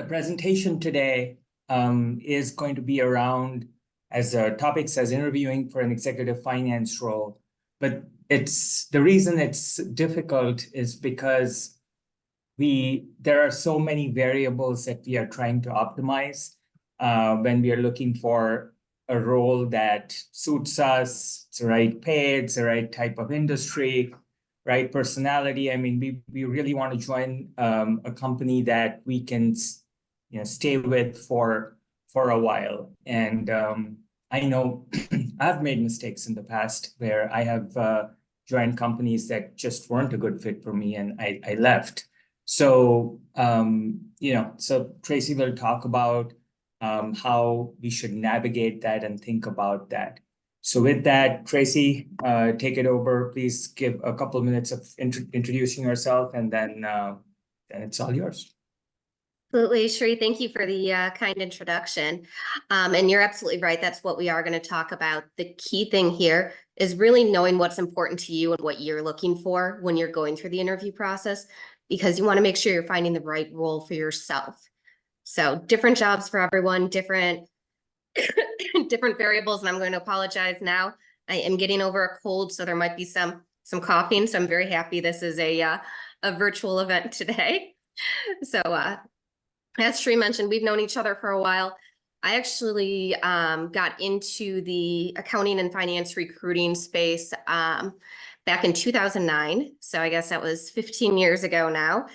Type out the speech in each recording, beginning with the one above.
The presentation today is going to be around as topics as interviewing for an executive finance role. But it's the reason it's difficult is because there are so many variables that we are trying to optimize when we are looking for a role that suits us. It's the right pay, it's the right type of industry, right personality. I mean, we really want to join a company that we can stay with for a while. And I know I've made mistakes in the past where I have joined companies that just weren't a good fit for me, and I left. So so Tracy will talk about how we should navigate that and think about that. So with that, Tracy, take it over. Please give a couple of minutes of introducing yourself, and then it's all yours. Absolutely, Shri. Thank you for the kind introduction. And you're absolutely right. That's what we are going to talk about. The key thing here is really knowing what's important to you and what you're looking for when you're going through the interview process, because you want to make sure you're finding the right role for yourself. So different jobs for everyone, different variables. And I'm going to apologize now. I am getting over a cold, so there might be some coughing. So I'm very happy this is a virtual event today. So as Shri mentioned, we've known each other for a while. I actually got into the accounting and finance recruiting space back in 2009. So I guess that was 15 years ago now,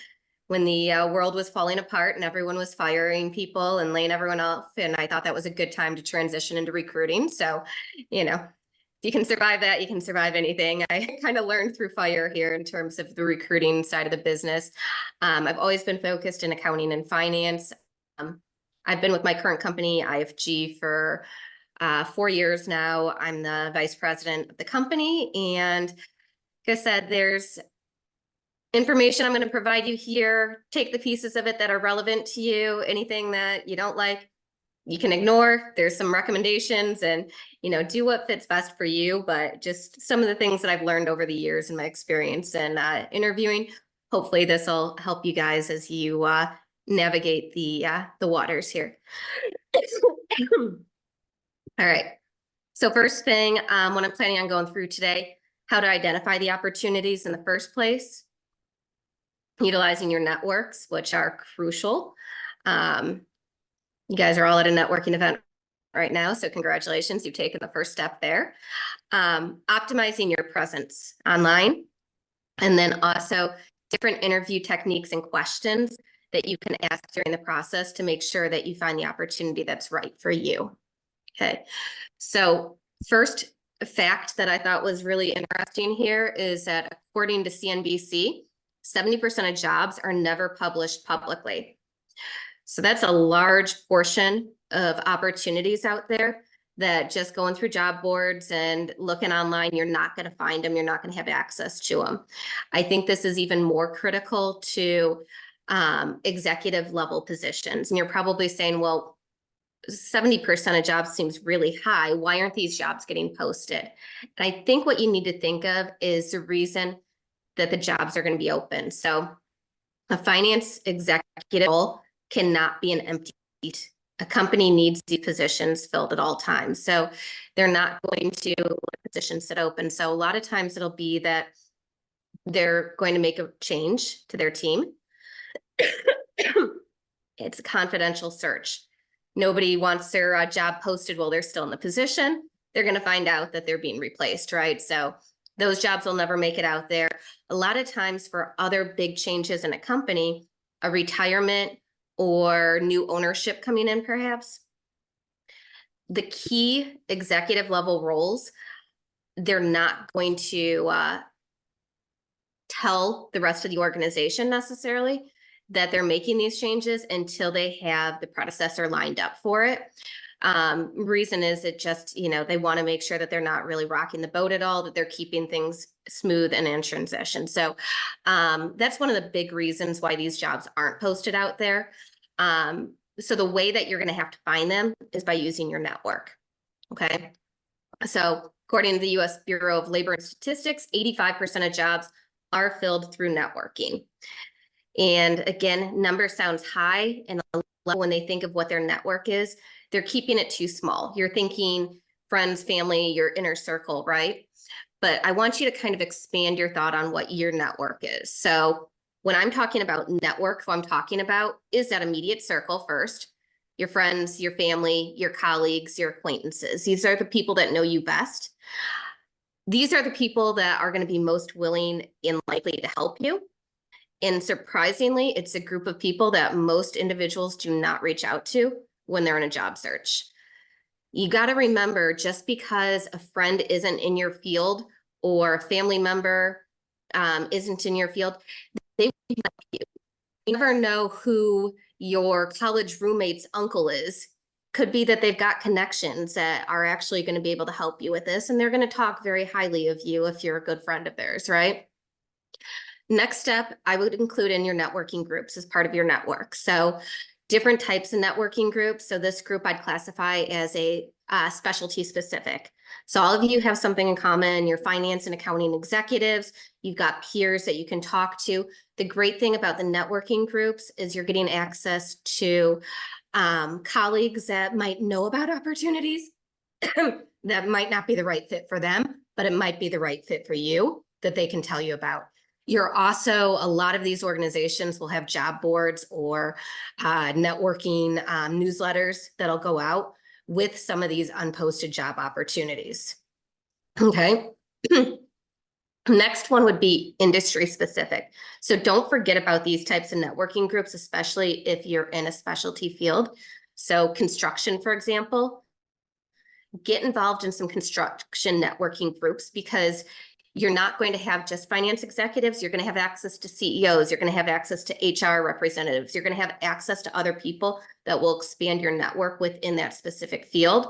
when the world was falling apart and everyone was firing people and laying everyone off. And I thought that was a good time to transition into recruiting. So, if you can survive that, you can survive anything. I kind of learned through fire here in terms of the recruiting side of the business. I've always been focused in accounting and finance. I've been with my current company, IFG, for 4 years now. I'm the vice president of the company. And like I said, there's information I'm going to provide you here. Take the pieces of it that are relevant to you. Anything that you don't like, you can ignore. There's some recommendations, and do what fits best for you. But just some of the things that I've learned over the years in my experience in interviewing. Hopefully this will help you guys as you navigate the waters here. All right. So first thing, what I'm planning on going through today, how to identify the opportunities in the first place, utilizing your networks, which are crucial. You guys are all at a networking event right now, so congratulations, you've taken the first step there. Optimizing your presence online, and then also different interview techniques and questions that you can ask during the process to make sure that you find the opportunity that's right for you. Okay, so first fact that I thought was really interesting here is that according to CNBC, 70% of jobs are never published publicly. So that's a large portion of opportunities out there that just going through job boards and looking online, you're not going to find them. You're not going to have access to them. I think this is even more critical to executive level positions. And you're probably saying, well, 70% of jobs seems really high. Why aren't these jobs getting posted? And I think what you need to think of is the reason that the jobs are going to be open. So a finance executive role cannot be an empty seat. A company needs these positions filled at all times. So they're not going to let positions sit open. So a lot of times it'll be that they're going to make a change to their team. It's a confidential search. Nobody wants their job posted while they're still in the position. They're going to find out that they're being replaced, right? So those jobs will never make it out there. A lot of times for other big changes in a company, a retirement or new ownership coming in, perhaps, the key executive level roles, they're not going to tell the rest of the organization necessarily that they're making these changes until they have the predecessor lined up for it. Reason is it just, they want to make sure that they're not really rocking the boat at all, that they're keeping things smooth and in transition. So that's one of the big reasons why these jobs aren't posted out there. So the way that you're going to have to find them is by using your network. Okay. So according to the U.S. Bureau of Labor and Statistics, 85% of jobs are filled through networking. And again, number sounds high, and a when they think of what their network is, they're keeping it too small. You're thinking friends, family, your inner circle, right? But I want you to kind of expand your thought on what your network is. So when I'm talking about network, what I'm talking about is that immediate circle first, your friends, your family, your colleagues, your acquaintances. These are the people that know you best. These are the people that are going to be most willing and likely to help you. And surprisingly, it's a group of people that most individuals do not reach out to when they're in a job search. You got to remember, just because a friend isn't in your field or a family member isn't in your field, they will help you. You never know who your college roommate's uncle is. Could be that they've got connections that are actually going to be able to help you with this, and they're going to talk very highly of you if you're a good friend of theirs, right? Next step, I would include in your networking groups as part of your network. So different types of networking groups. So this group I'd classify as a specialty specific. So all of you have something in common. You're finance and accounting executives. You've got peers that you can talk to. The great thing about the networking groups is you're getting access to colleagues that might know about opportunities that might not be the right fit for them, but it might be the right fit for you that they can tell you about. You're also, a lot of these organizations will have job boards or networking newsletters that'll go out with some of these unposted job opportunities. Okay. Next one would be industry specific. So don't forget about these types of networking groups, especially if you're in a specialty field. So construction, for example, get involved in some construction networking groups, because you're not going to have just finance executives. You're going to have access to CEOs. You're going to have access to HR representatives. You're going to have access to other people that will expand your network within that specific field.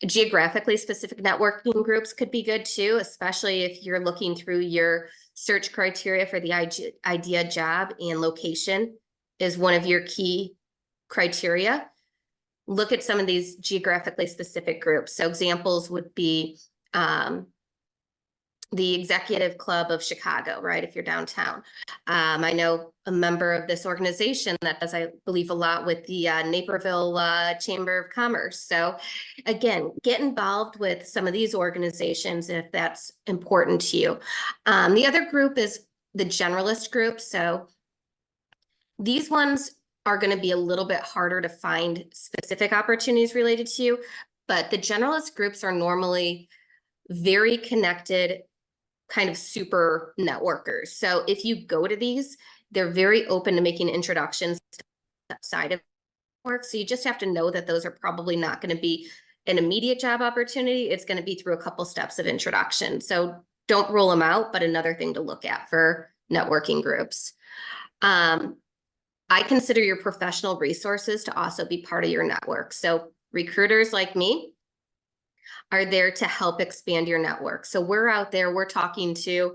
Geographically specific networking groups could be good too, especially if you're looking through your search criteria for the idea job, and location is one of your key criteria. Look at some of these geographically specific groups. So examples would be the Executive Club of Chicago, right? If you're downtown. I know a member of this organization that does, I believe, a lot with the Naperville Chamber of Commerce. So again, get involved with some of these organizations if that's important to you. The other group is the generalist group. So these ones are going to be a little bit harder to find specific opportunities related to you, but the generalist groups are normally very connected, kind of super networkers. So if you go to these, they're very open to making introductions outside of work. So you just have to know that those are probably not going to be an immediate job opportunity. It's going to be through a couple steps of introduction. So don't rule them out, but another thing to look at for networking groups. I consider your professional resources to also be part of your network. So recruiters like me are there to help expand your network. So we're out there, we're talking to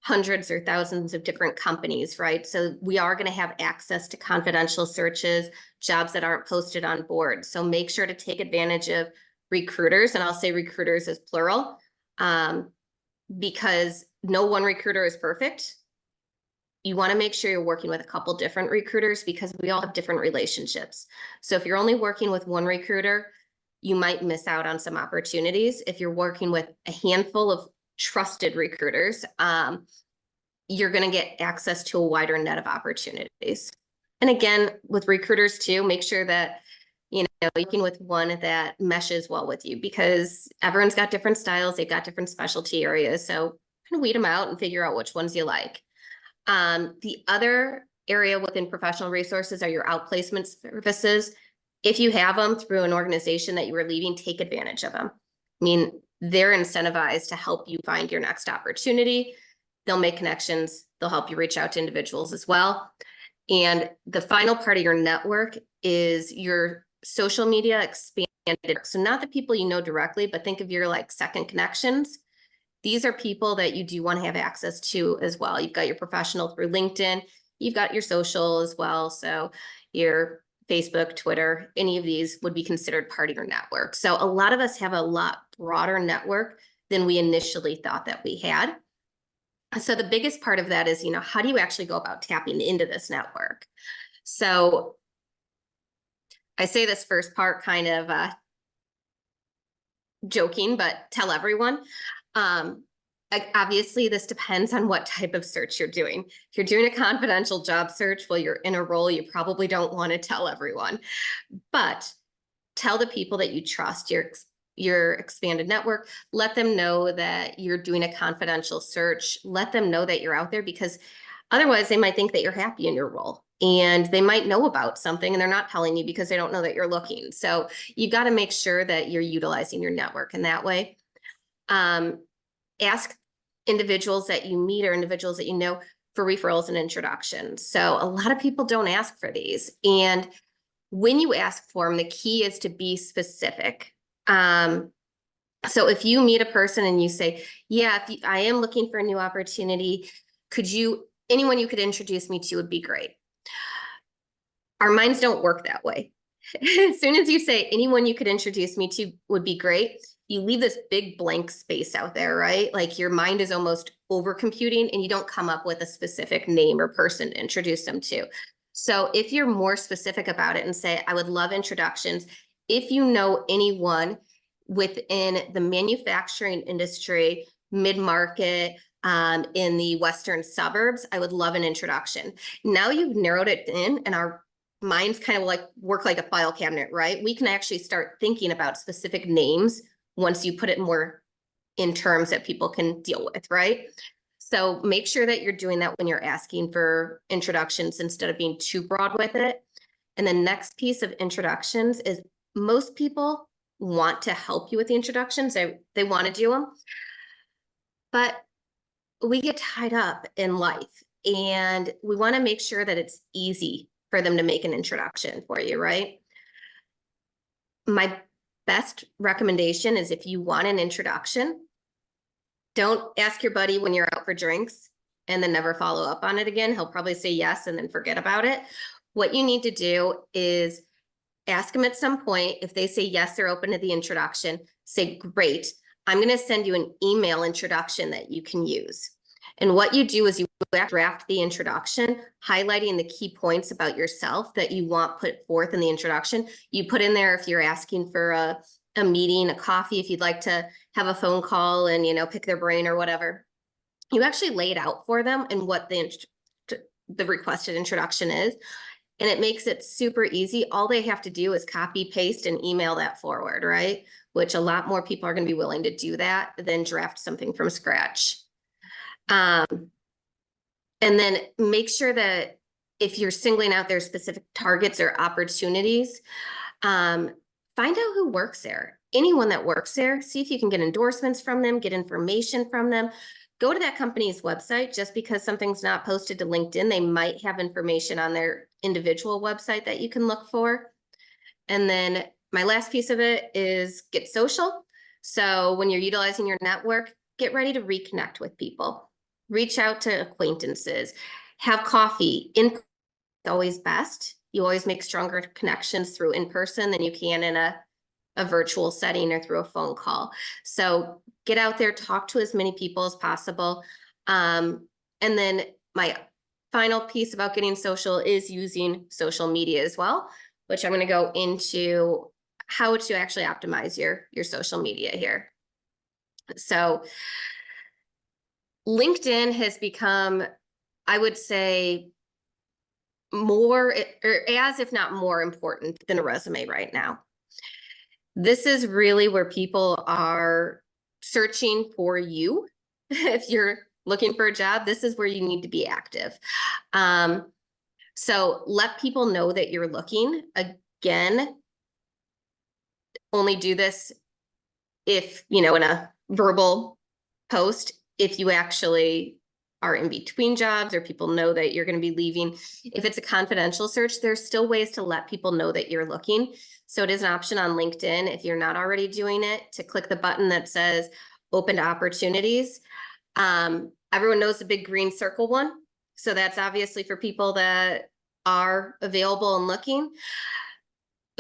hundreds or thousands of different companies, right? So we are going to have access to confidential searches, jobs that aren't posted on boards. So make sure to take advantage of recruiters, and I'll say recruiters as plural, because no one recruiter is perfect. You want to make sure you're working with a couple different recruiters, because we all have different relationships. So if you're only working with one recruiter, you might miss out on some opportunities. If you're working with a handful of trusted recruiters, you're going to get access to a wider net of opportunities. And again, with recruiters too, make sure that you're working with one that meshes well with you, because everyone's got different styles. They've got different specialty areas. So kind of weed them out and figure out which ones you like. The other area within professional resources are your outplacement services. If you have them through an organization that you were leaving, take advantage of them. I mean, they're incentivized to help you find your next opportunity. They'll make connections. They'll help you reach out to individuals as well. And the final part of your network is your social media expanded. So not the people you know directly, but think of your like second connections. These are people that you do want to have access to as well. You've got your professional through LinkedIn. You've got your social as well. So your Facebook, Twitter, any of these would be considered part of your network. So a lot of us have a lot broader network than we initially thought that we had. So the biggest part of that is, how do you actually go about tapping into this network? So I say this first part kind of joking, but tell everyone. Obviously, this depends on what type of search you're doing. If you're doing a confidential job search while you're in a role, you probably don't want to tell everyone. But tell the people that you trust, your expanded network. Let them know that you're doing a confidential search. Let them know that you're out there, because otherwise they might think that you're happy in your role. And they might know about something and they're not telling you because they don't know that you're looking. So you've got to make sure that you're utilizing your network in that way. Ask individuals that you meet or individuals that you know for referrals and introductions. So a lot of people don't ask for these. And when you ask for them, the key is to be specific. So if you meet a person and you say, yeah, I am looking for a new opportunity, anyone you could introduce me to would be great. Our minds don't work that way. As soon as you say anyone you could introduce me to would be great, you leave this big blank space out there, right? Like your mind is almost over computing and you don't come up with a specific name or person to introduce them to. So if you're more specific about it and say, I would love introductions, if you know anyone within the manufacturing industry, mid-market, in the Western suburbs, I would love an introduction. Now you've narrowed it in and our minds kind of like work like a file cabinet, right? We can actually start thinking about specific names once you put it more in terms that people can deal with, right? So make sure that you're doing that when you're asking for introductions instead of being too broad with it. And the next piece of introductions is most people want to help you with the introductions. They want to do them, but we get tied up in life and we want to make sure that it's easy for them to make an introduction for you, right? My best recommendation is if you want an introduction, don't ask your buddy when you're out for drinks and then never follow up on it again. He'll probably say yes and then forget about it. What you need to do is ask them at some point. If they say yes, they're open to the introduction, say, great, I'm going to send you an email introduction that you can use. And what you do is you draft the introduction, highlighting the key points about yourself that you want put forth in the introduction. You put in there if you're asking for a meeting, a coffee, if you'd like to have a phone call and, pick their brain or whatever. You actually lay it out for them and what the requested introduction is. And it makes it super easy. All they have to do is copy, paste, and email that forward, right? Which a lot more people are going to be willing to do that than draft something from scratch. And then make sure that if you're singling out their specific targets or opportunities, find out who works there. Anyone that works there, see if you can get endorsements from them, get information from them. Go to that company's website. Just because something's not posted to LinkedIn, they might have information on their individual website that you can look for. And then my last piece of it is get social. So when you're utilizing your network, get ready to reconnect with people. Reach out to acquaintances, have coffee. In always best. You always make stronger connections through in person than you can in a virtual setting or through a phone call. So get out there, talk to as many people as possible. And then my final piece about getting social is using social media as well, which I'm going to go into how to actually optimize your social media here. So LinkedIn has become, I would say, more, or as if not more important than a resume right now. This is really where people are searching for you. If you're looking for a job, this is where you need to be active. So let people know that you're looking. Again, only do this if, in a verbal post, if you actually are in between jobs or people know that you're going to be leaving. If it's a confidential search, there's still ways to let people know that you're looking. So it is an option on LinkedIn, if you're not already doing it, to click the button that says open to opportunities. Everyone knows the big green circle one. So that's obviously for people that are available and looking.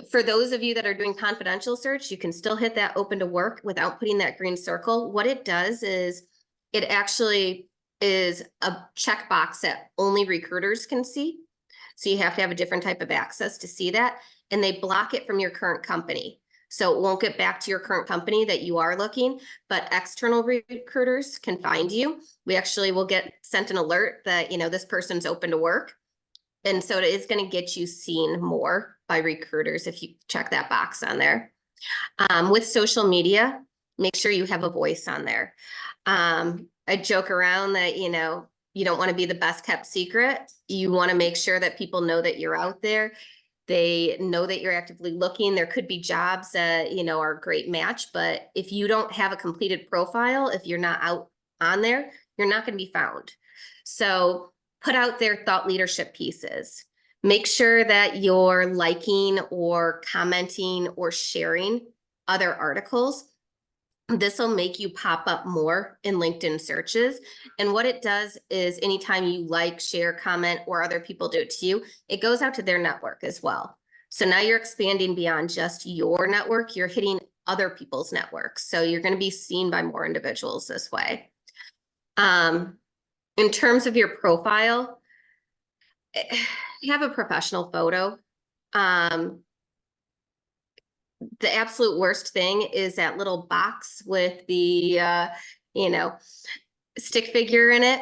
For those of you that are doing confidential search, you can still hit that open to work without putting that green circle. What it does is it actually is a checkbox that only recruiters can see. So you have to have a different type of access to see that. and they block it from your current company. So it won't get back to your current company that you are looking, but external recruiters can find you. We actually will get sent an alert that, this person's open to work. And so it is going to get you seen more by recruiters if you check that box on there. With social media, make sure you have a voice on there. I joke around that, you don't want to be the best kept secret. You want to make sure that people know that you're out there. They know that you're actively looking. There could be jobs that, are a great match, but if you don't have a completed profile, if you're not out on there, you're not going to be found. So put out their thought leadership pieces. Make sure that you're liking or commenting or sharing other articles. This will make you pop up more in LinkedIn searches. And what it does is anytime you like, share, comment, or other people do it to you, it goes out to their network as well. So now you're expanding beyond just your network, you're hitting other people's networks. So you're going to be seen by more individuals this way. In terms of your profile, have a professional photo. The absolute worst thing is that little box with the, stick figure in it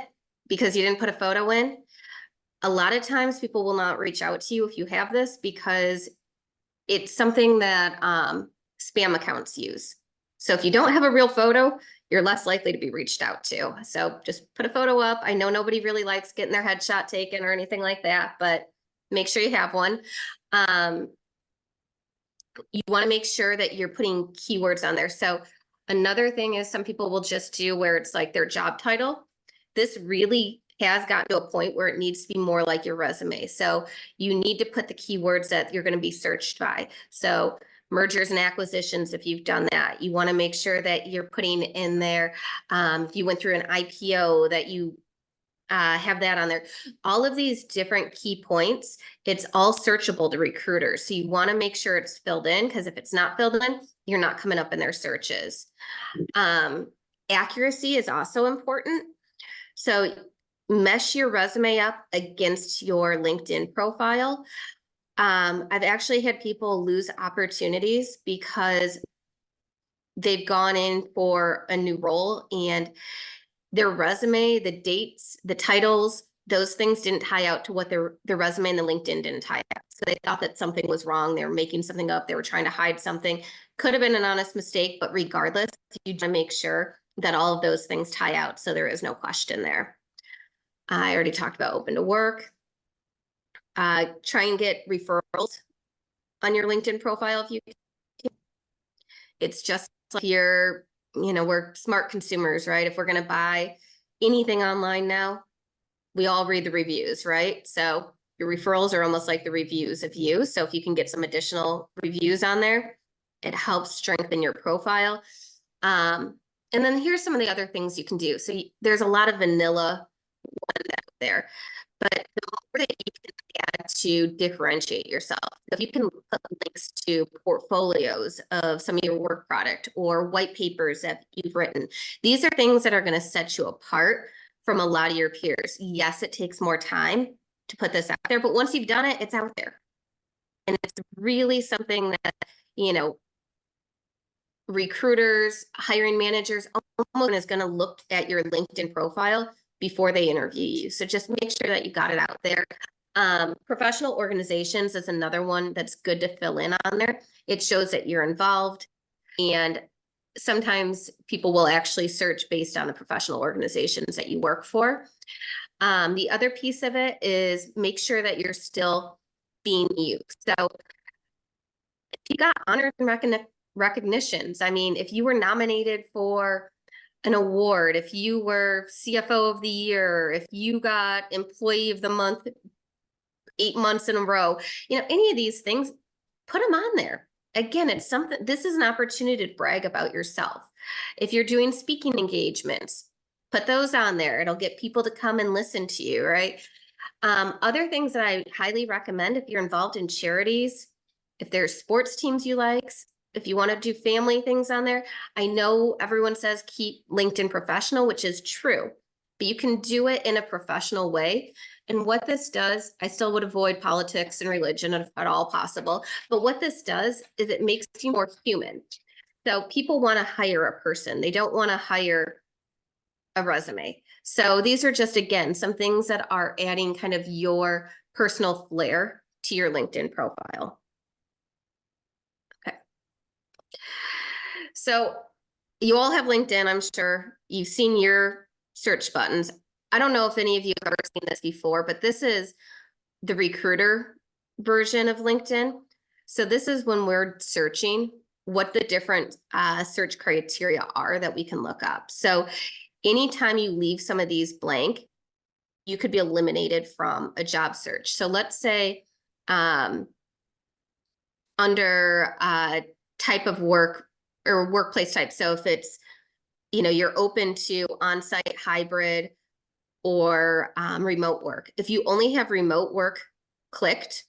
because you didn't put a photo in. A lot of times people will not reach out to you if you have this because it's something that spam accounts use. So if you don't have a real photo, you're less likely to be reached out to. So just put a photo up. I know nobody really likes getting their headshot taken or anything like that, but make sure you have one. You want to make sure that you're putting keywords on there. So another thing is some people will just do where it's like their job title. This really has gotten to a point where it needs to be more like your resume. So you need to put the keywords that you're going to be searched by. So mergers and acquisitions, if you've done that, you want to make sure that you're putting in there, if you went through an IPO, that you have that on there. All of these different key points, it's all searchable to recruiters. So you want to make sure it's filled in, because if it's not filled in, you're not coming up in their searches. Accuracy is also important. So mesh your resume up against your LinkedIn profile. I've actually had people lose opportunities because they've gone in for a new role and their resume, the dates, the titles, those things didn't tie out to what their resume and the LinkedIn didn't tie out. So they thought that something was wrong. They were making something up. They were trying to hide something. Could have been an honest mistake, but regardless, you want to make sure that all of those things tie out. So there is no question there. I already talked about open to work. Try and get referrals on your LinkedIn profile if you can. It's just like we're smart consumers, right? If we're going to buy anything online now, we all read the reviews, right? So your referrals are almost like the reviews of you. So if you can get some additional reviews on there, it helps strengthen your profile. And then here's some of the other things you can do. So there's a lot of vanilla ones out there, but the more that you can add to differentiate yourself, if you can put links to portfolios of some of your work product or white papers that you've written, these are things that are going to set you apart from a lot of your peers. Yes, it takes more time to put this out there, but once you've done it, it's out there. And it's really something that, recruiters, hiring managers, almost is going to look at your LinkedIn profile before they interview you. So just make sure that you got it out there. Professional organizations is another one that's good to fill in on there. It shows that you're involved, and sometimes people will actually search based on the professional organizations that you work for. The other piece of it is make sure that you're still being used. So if you got honors and recognitions, I mean, if you were nominated for an award, if you were CFO of the year, if you got employee of the month 8 months in a row, any of these things, put them on there. Again, it's something, this is an opportunity to brag about yourself. If you're doing speaking engagements, put those on there. It'll get people to come and listen to you, right? Other things that I highly recommend if you're involved in charities, if there's sports teams you like, if you want to do family things on there. I know everyone says keep LinkedIn professional, which is true, but you can do it in a professional way. And what this does, I still would avoid politics and religion at all possible, but what this does is it makes you more human. So people want to hire a person. They don't want to hire a resume. So these are just, again, some things that are adding kind of your personal flair to your LinkedIn profile. Okay. So you all have LinkedIn, I'm sure. You've seen your search buttons. I don't know if any of you have ever seen this before, but this is the recruiter version of LinkedIn. So this is when we're searching what the different search criteria are that we can look up. So anytime you leave some of these blank, you could be eliminated from a job search. So let's say under type of work or workplace type. So if it's, you're open to on-site, hybrid, or remote work. If you only have remote work clicked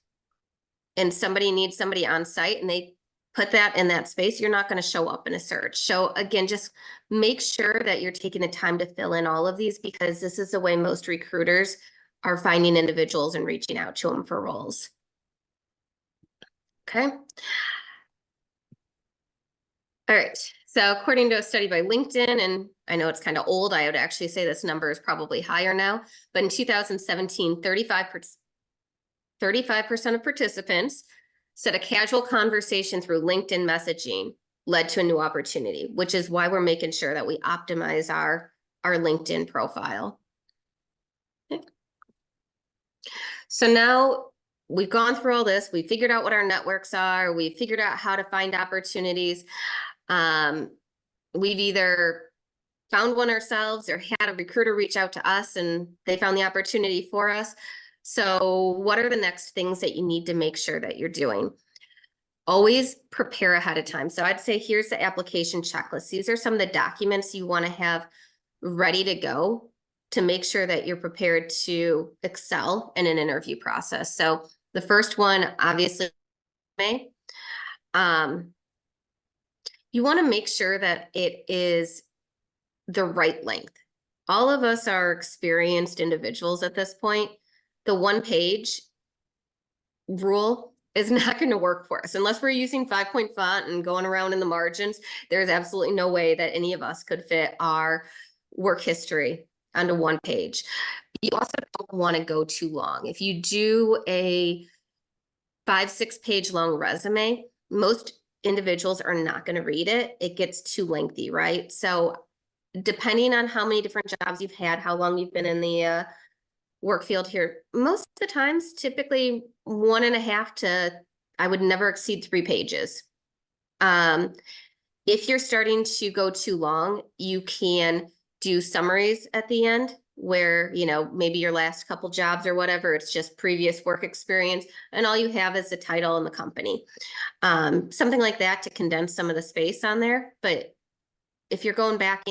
and somebody needs somebody on site and they put that in that space, you're not going to show up in a search. So again, just make sure that you're taking the time to fill in all of these, because this is the way most recruiters are finding individuals and reaching out to them for roles. Okay. All right. So according to a study by LinkedIn, and I know it's kind of old, I would actually say this number is probably higher now, but in 2017, 35% of participants said a casual conversation through LinkedIn messaging led to a new opportunity, which is why we're making sure that we optimize our LinkedIn profile. Okay. So now we've gone through all this, we figured out what our networks are, we figured out how to find opportunities. We've either found one ourselves or had a recruiter reach out to us and they found the opportunity for us. So what are the next things that you need to make sure that you're doing? Always prepare ahead of time. So I'd say here's the application checklist. These are some of the documents you want to have ready to go to make sure that you're prepared to excel in an interview process. So the first one, obviously, you want to make sure that it is the right length. All of us are experienced individuals at this point. The one-page rule is not going to work for us unless we're using 5-point font and going around in the margins. There's absolutely no way that any of us could fit our work history onto one page. You also don't want to go too long. If you do a 5-6 page long resume, most individuals are not going to read it. It gets too lengthy, right? So depending on how many different jobs you've had, how long you've been in the work field here, most of the times, typically 1.5 to, I would never exceed 3 pages. If you're starting to go too long, you can do summaries at the end where, maybe your last couple jobs or whatever, it's just previous work experience, and all you have is the title and the company. Something like that to condense some of the space on there. But if you're going back,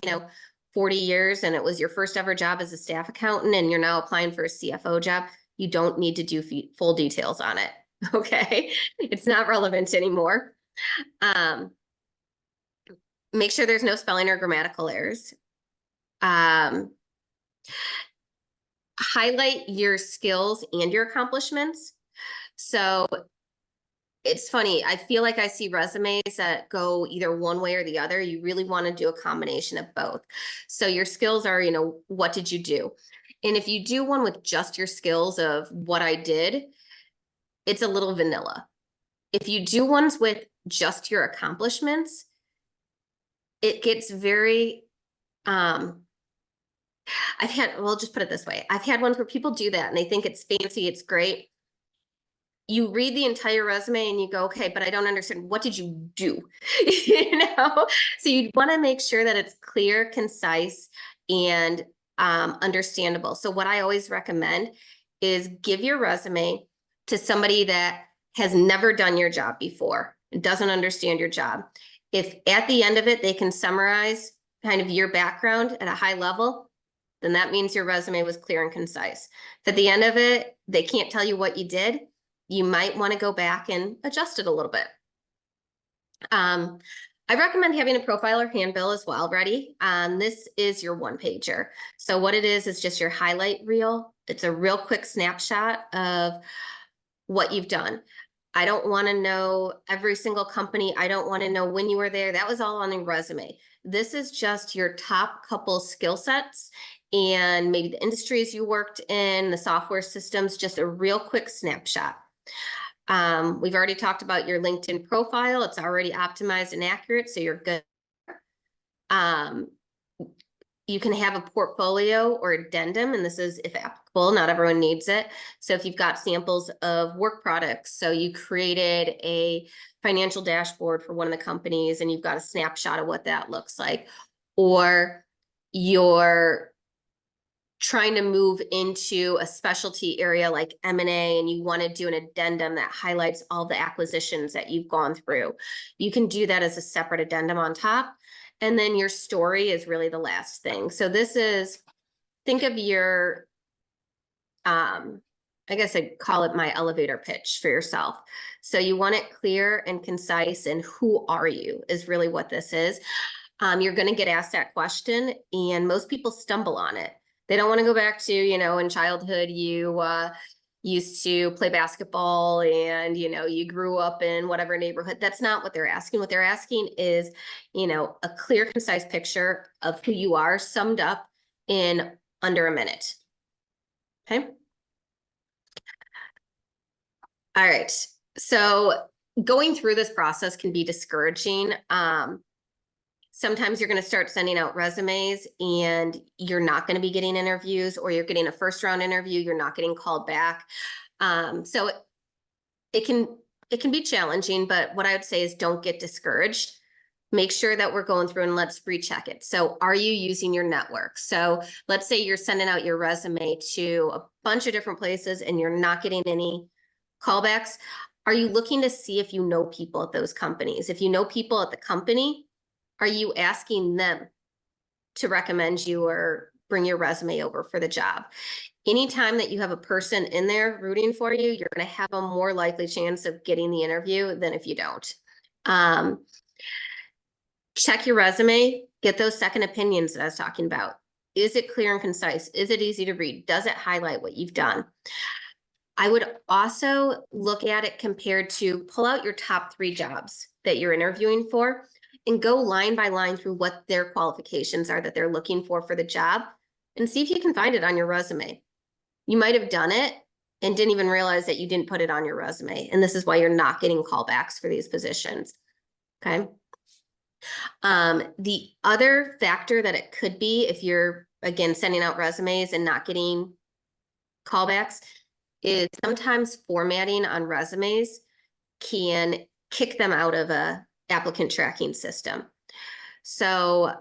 40 years and it was your first ever job as a staff accountant and you're now applying for a CFO job, you don't need to do full details on it. Okay. It's not relevant anymore. Make sure there's no spelling or grammatical errors. Highlight your skills and your accomplishments. So it's funny. I feel like I see resumes that go either one way or the other. You really want to do a combination of both. So your skills are, what did you do? And if you do one with just your skills of what I did, it's a little vanilla. If you do ones with just your accomplishments, it gets very, we'll just put it this way. I've had ones where people do that and they think it's fancy, it's great. You read the entire resume and you go, okay, but I don't understand. What did you do? So you want to make sure that it's clear, concise, and understandable. So what I always recommend is give your resume to somebody that has never done your job before and doesn't understand your job. If at the end of it, they can summarize kind of your background at a high level, then that means your resume was clear and concise. If at the end of it, they can't tell you what you did, you might want to go back and adjust it a little bit. I recommend having a profile or handbill as well ready. This is your one pager. So what it is just your highlight reel. It's a real quick snapshot of what you've done. I don't want to know every single company. I don't want to know when you were there. That was all on your resume. This is just your top couple skill sets and maybe the industries you worked in, the software systems, just a real quick snapshot. We've already talked about your LinkedIn profile. It's already optimized and accurate, so you're good. You can have a portfolio or addendum, and this is if applicable, not everyone needs it. So if you've got samples of work products, so you created a financial dashboard for one of the companies and you've got a snapshot of what that looks like, or you're trying to move into a specialty area like M&A and you want to do an addendum that highlights all the acquisitions that you've gone through. You can do that as a separate addendum on top. And then your story is really the last thing. So this is, think of your, I guess I'd call it my elevator pitch for yourself. So you want it clear and concise, and who are you is really what this is. You're going to get asked that question, and most people stumble on it. They don't want to go back to, in childhood, you used to play basketball and, you grew up in whatever neighborhood. That's not what they're asking. What they're asking is, a clear, concise picture of who you are summed up in under a minute. Okay. All right. So going through this process can be discouraging. Sometimes you're going to start sending out resumes and you're not going to be getting interviews, or you're getting a first round interview, you're not getting called back. So it can be challenging, but what I would say is don't get discouraged. Make sure that we're going through and let's recheck it. So are you using your network? So let's say you're sending out your resume to a bunch of different places and you're not getting any callbacks. Are you looking to see if you know people at those companies? If you know people at the company, are you asking them to recommend you or bring your resume over for the job? Anytime that you have a person in there rooting for you, you're going to have a more likely chance of getting the interview than if you don't. Check your resume, get those second opinions that I was talking about. Is it clear and concise? Is it easy to read? Does it highlight what you've done? I would also look at it compared to pull out your top 3 jobs that you're interviewing for and go line by line through what their qualifications are that they're looking for the job, and see if you can find it on your resume. You might have done it and didn't even realize that you didn't put it on your resume. And this is why you're not getting callbacks for these positions. Okay. The other factor that it could be, if you're, again, sending out resumes and not getting callbacks, is sometimes formatting on resumes can kick them out of a applicant tracking system. So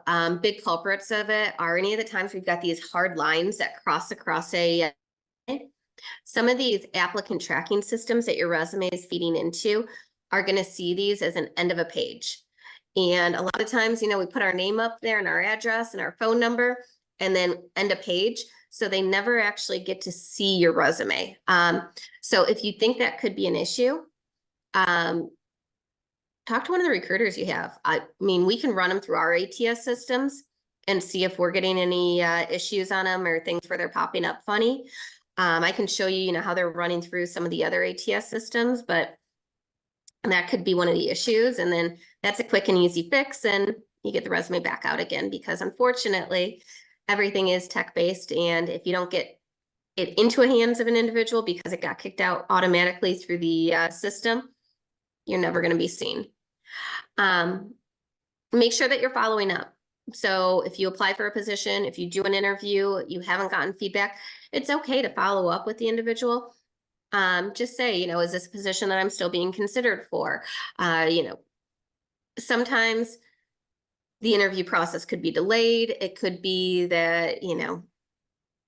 big culprits of it are any of the times we've got these hard lines that cross across a, some of these applicant tracking systems that your resume is feeding into are going to see these as an end of a page. And a lot of times, we put our name up there and our address and our phone number and then end a page. So they never actually get to see your resume. So if you think that could be an issue, talk to one of the recruiters you have. I mean, we can run them through our ATS systems and see if we're getting any issues on them or things where they're popping up funny. I can show you, how they're running through some of the other ATS systems, but that could be one of the issues. And then that's a quick and easy fix, and you get the resume back out again, because unfortunately, everything is tech-based. And if you don't get it into the hands of an individual because it got kicked out automatically through the system, you're never going to be seen. Make sure that you're following up. So if you apply for a position, if you do an interview, you haven't gotten feedback, it's okay to follow up with the individual. Just say, is this a position that I'm still being considered for? Sometimes the interview process could be delayed. It could be that,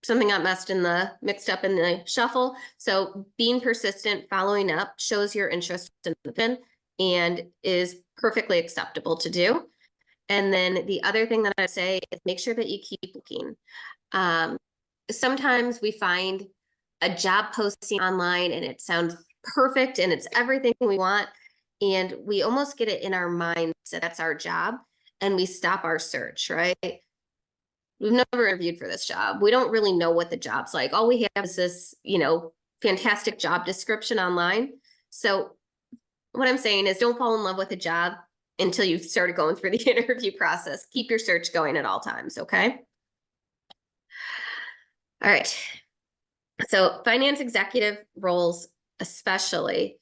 something got mixed up in the shuffle. So being persistent, following up, shows your interest in the pin and is perfectly acceptable to do. And then the other thing that I say is make sure that you keep looking. Sometimes we find a job posting online and it sounds perfect and it's everything we want. and we almost get it in our minds that that's our job, and we stop our search, right? We've never interviewed for this job. We don't really know what the job's like. All we have is this, fantastic job description online. So what I'm saying is don't fall in love with a job until you've started going through the interview process. Keep your search going at all times, okay? All right. So finance executive roles, especially,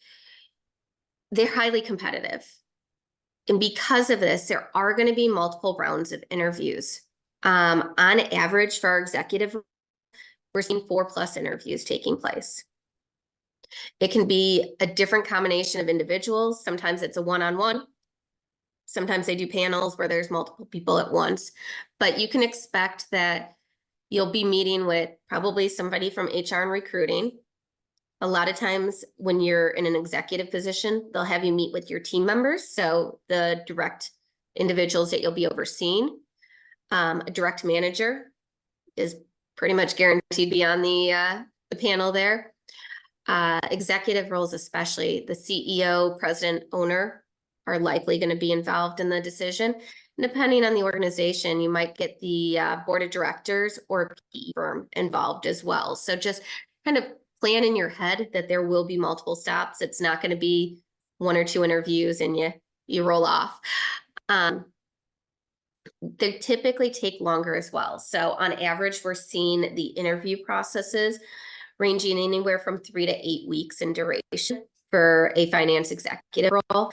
they're highly competitive. And because of this, there are going to be multiple rounds of interviews. On average, for our executive, we're seeing 4+ interviews taking place. It can be a different combination of individuals. Sometimes it's a one-on-one. Sometimes they do panels where there's multiple people at once. But you can expect that you'll be meeting with probably somebody from HR and recruiting. A lot of times when you're in an executive position, they'll have you meet with your team members. So the direct individuals that you'll be overseeing. A direct manager is pretty much guaranteed to be on the panel there. Executive roles, especially the CEO, president, owner, are likely going to be involved in the decision. And depending on the organization, you might get the board of directors or a PE firm involved as well. So just kind of plan in your head that there will be multiple stops. It's not going to be 1 or 2 interviews and you roll off. They typically take longer as well. So on average, we're seeing the interview processes ranging anywhere from 3 to 8 weeks in duration for a finance executive role.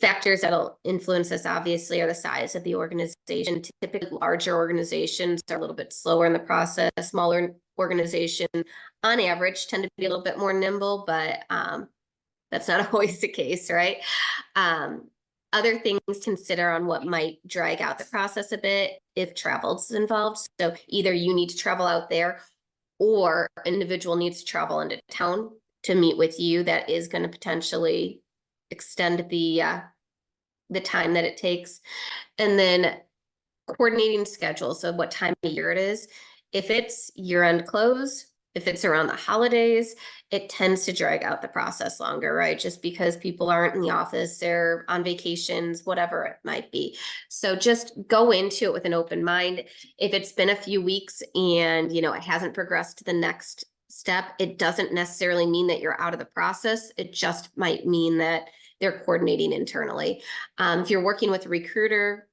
Factors that'll influence this obviously are the size of the organization. Typically larger organizations are a little bit slower in the process. Smaller organizations on average tend to be a little bit more nimble, but that's not always the case, right? Other things to consider on what might drag out the process a bit if travel's involved. So either you need to travel out there or an individual needs to travel into town to meet with you. That is going to potentially extend the time that it takes. And then coordinating schedules. So what time of year it is. If it's year-end close, if it's around the holidays, it tends to drag out the process longer, right? Just because people aren't in the office, they're on vacations, whatever it might be. So just go into it with an open mind. If it's been a few weeks and, it hasn't progressed to the next step, it doesn't necessarily mean that you're out of the process. It just might mean that they're coordinating internally. If you're working with a recruiter,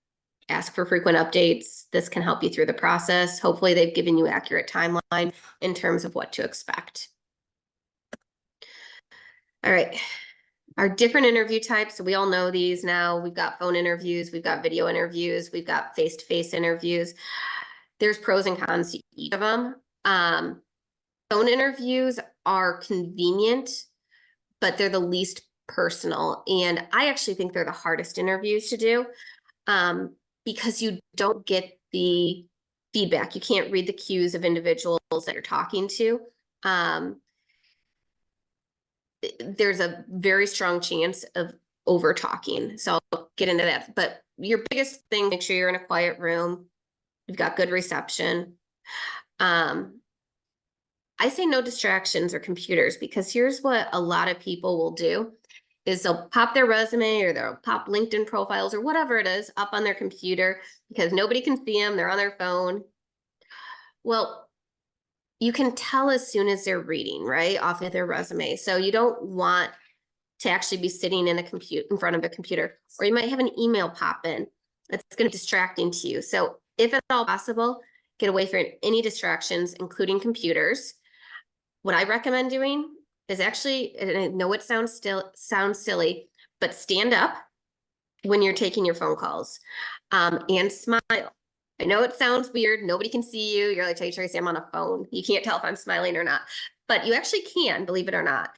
ask for frequent updates. This can help you through the process. Hopefully they've given you accurate timeline in terms of what to expect. All right. Our different interview types. So we all know these now. We've got phone interviews, we've got video interviews, we've got face-to-face interviews. There's pros and cons to each of them. Phone interviews are convenient, but they're the least personal. And I actually think they're the hardest interviews to do. Because you don't get the feedback. You can't read the cues of individuals that you're talking to. There's a very strong chance of over talking. So I'll get into that. But your biggest thing, make sure you're in a quiet room. You've got good reception. I say no distractions or computers, because here's what a lot of people will do. Is they'll pop their resume or they'll pop LinkedIn profiles or whatever it is up on their computer because nobody can see them. They're on their phone. Well, you can tell as soon as they're reading, right, off of their resume. So you don't want to actually be sitting in front of a computer, or you might have an email pop in. That's going to be distracting to you. So if at all possible, get away from any distractions, including computers. What I recommend doing is actually, and I know it sounds silly, but stand up when you're taking your phone calls, and smile. I know it sounds weird. Nobody can see you. You're like, hey, Tracy, I'm on a phone. You can't tell if I'm smiling or not, but you actually can, believe it or not.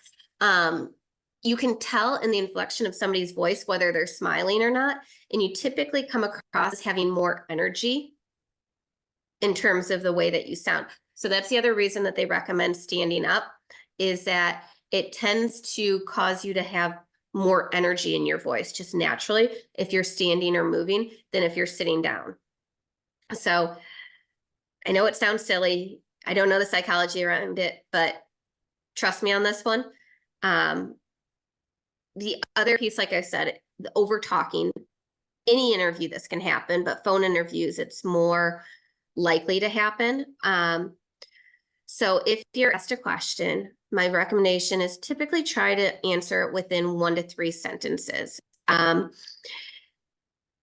You can tell in the inflection of somebody's voice whether they're smiling or not, and you typically come across as having more energy in terms of the way that you sound. So that's the other reason that they recommend standing up, is that it tends to cause you to have more energy in your voice just naturally if you're standing or moving than if you're sitting down. So I know it sounds silly. I don't know the psychology around it, but trust me on this one. The other piece, like I said, the over talking, any interview this can happen, but phone interviews, it's more likely to happen. So if you're asked a question, my recommendation is typically try to answer it within 1 to 3 sentences.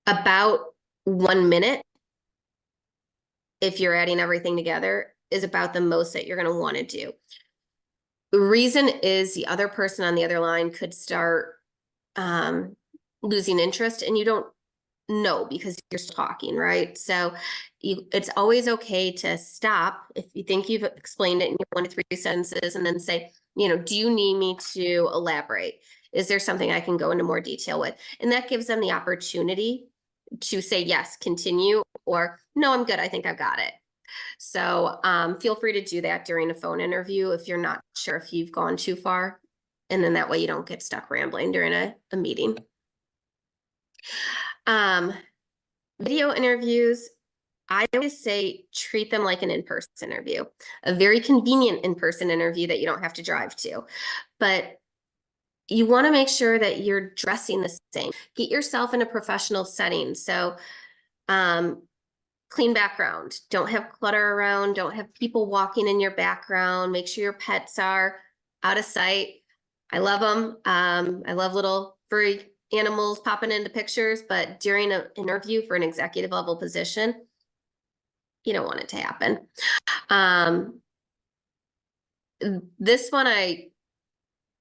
About 1 minute, if you're adding everything together, is about the most that you're going to want to do. The reason is the other person on the other line could start losing interest, and you don't know because you're still talking, right? So it's always okay to stop if you think you've explained it in your 1 to 3 sentences, and then say, do you need me to elaborate? Is there something I can go into more detail with? And that gives them the opportunity to say, yes, continue, or no, I'm good. I think I've got it. So feel free to do that during a phone interview if you're not sure if you've gone too far. And then that way you don't get stuck rambling during a meeting. Video interviews, I always say treat them like an in-person interview, a very convenient in-person interview that you don't have to drive to. But you want to make sure that you're dressing the same. Get yourself in a professional setting. So clean background, don't have clutter around, don't have people walking in your background, make sure your pets are out of sight. I love them. I love little furry animals popping into pictures, but during an interview for an executive level position, you don't want it to happen. This one, I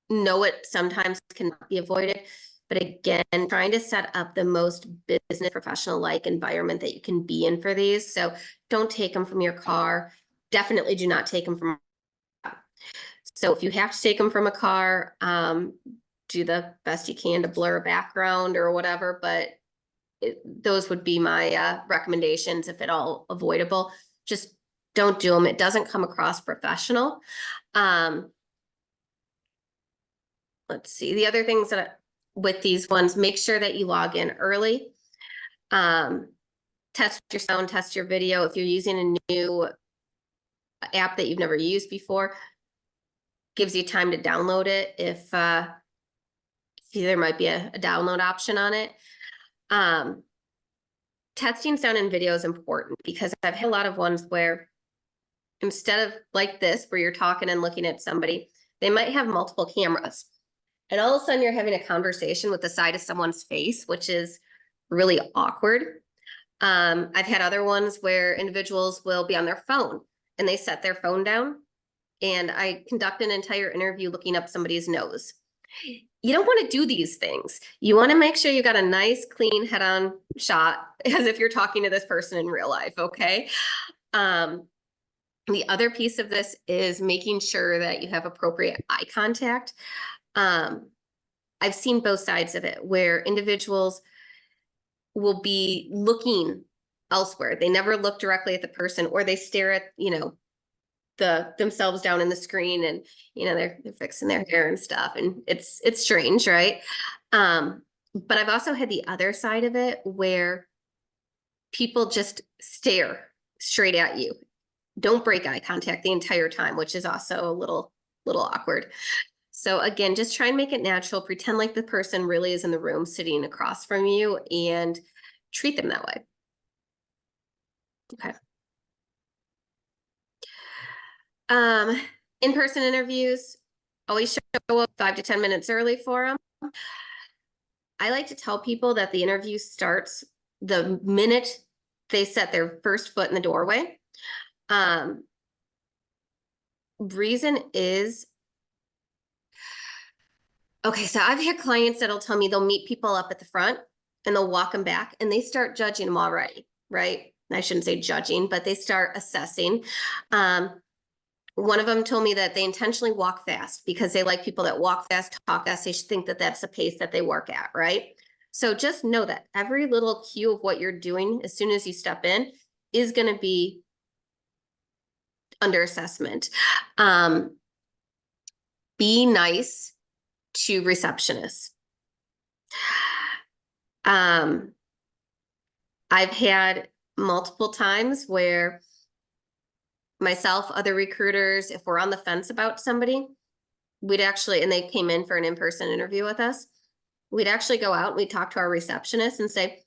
know it sometimes cannot be avoided, but again, trying to set up the most business professional-like environment that you can be in for these. So don't take them from your car. Definitely do not take them from. So if you have to take them from a car, do the best you can to blur a background or whatever, but those would be my recommendations if at all avoidable. Just don't do them. It doesn't come across professional. Let's see. The other things that with these ones, make sure that you log in early. Test your sound, test your video. If you're using a new app that you've never used before, gives you time to download it if there might be a download option on it. Testing sound and video is important because I've had a lot of ones where instead of like this, where you're talking and looking at somebody, they might have multiple cameras. And all of a sudden you're having a conversation with the side of someone's face, which is really awkward. I've had other ones where individuals will be on their phone and they set their phone down, and I conduct an entire interview looking up somebody's nose. You don't want to do these things. You want to make sure you got a nice, clean head-on shot as if you're talking to this person in real life, okay? The other piece of this is making sure that you have appropriate eye contact. I've seen both sides of it where individuals will be looking elsewhere. They never look directly at the person, or they stare at, themselves down in the screen, and they're fixing their hair and stuff, and it's strange, right? But I've also had the other side of it where people just stare straight at you, don't break eye contact the entire time, which is also a little awkward. So again, just try and make it natural, pretend like the person really is in the room sitting across from you, and treat them that way. Okay. In-person interviews, always show up 5 to 10 minutes early for them. I like to tell people that the interview starts the minute they set their first foot in the doorway. Reason is, okay, so I've had clients that'll tell me they'll meet people up at the front and they'll walk them back and they start judging them already, right? I shouldn't say judging, but they start assessing. One of them told me that they intentionally walk fast because they like people that walk fast, talk fast. They should think that that's the pace that they work at, right? So just know that every little cue of what you're doing as soon as you step in is going to be under assessment. Be nice to receptionists. I've had multiple times where myself, other recruiters, if we're on the fence about somebody, we'd actually, and they came in for an in-person interview with us, we'd actually go out and we'd talk to our receptionist and say,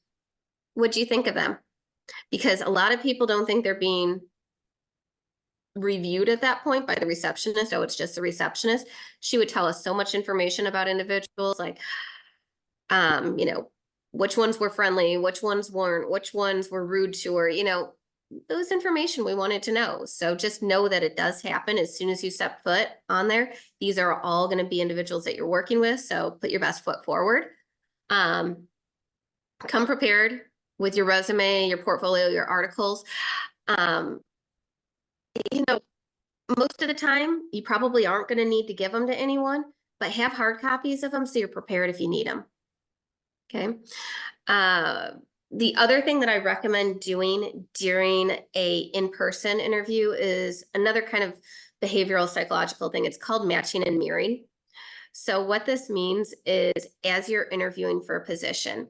what'd you think of them? Because a lot of people don't think they're being reviewed at that point by the receptionist. Oh, it's just the receptionist. She would tell us so much information about individuals, like, you know, which ones were friendly, which ones weren't, which ones were rude to her, you know, those information we wanted to know. So just know that it does happen as soon as you step foot on there. These are all going to be individuals that you're working with. So put your best foot forward. Come prepared with your resume, your portfolio, your articles. You know, most of the time, you probably aren't going to need to give them to anyone, but have hard copies of them so you're prepared if you need them. Okay. The other thing that I recommend doing during a in-person interview is another kind of behavioral psychological thing. It's called matching and mirroring. So what this means is as you're interviewing for a position,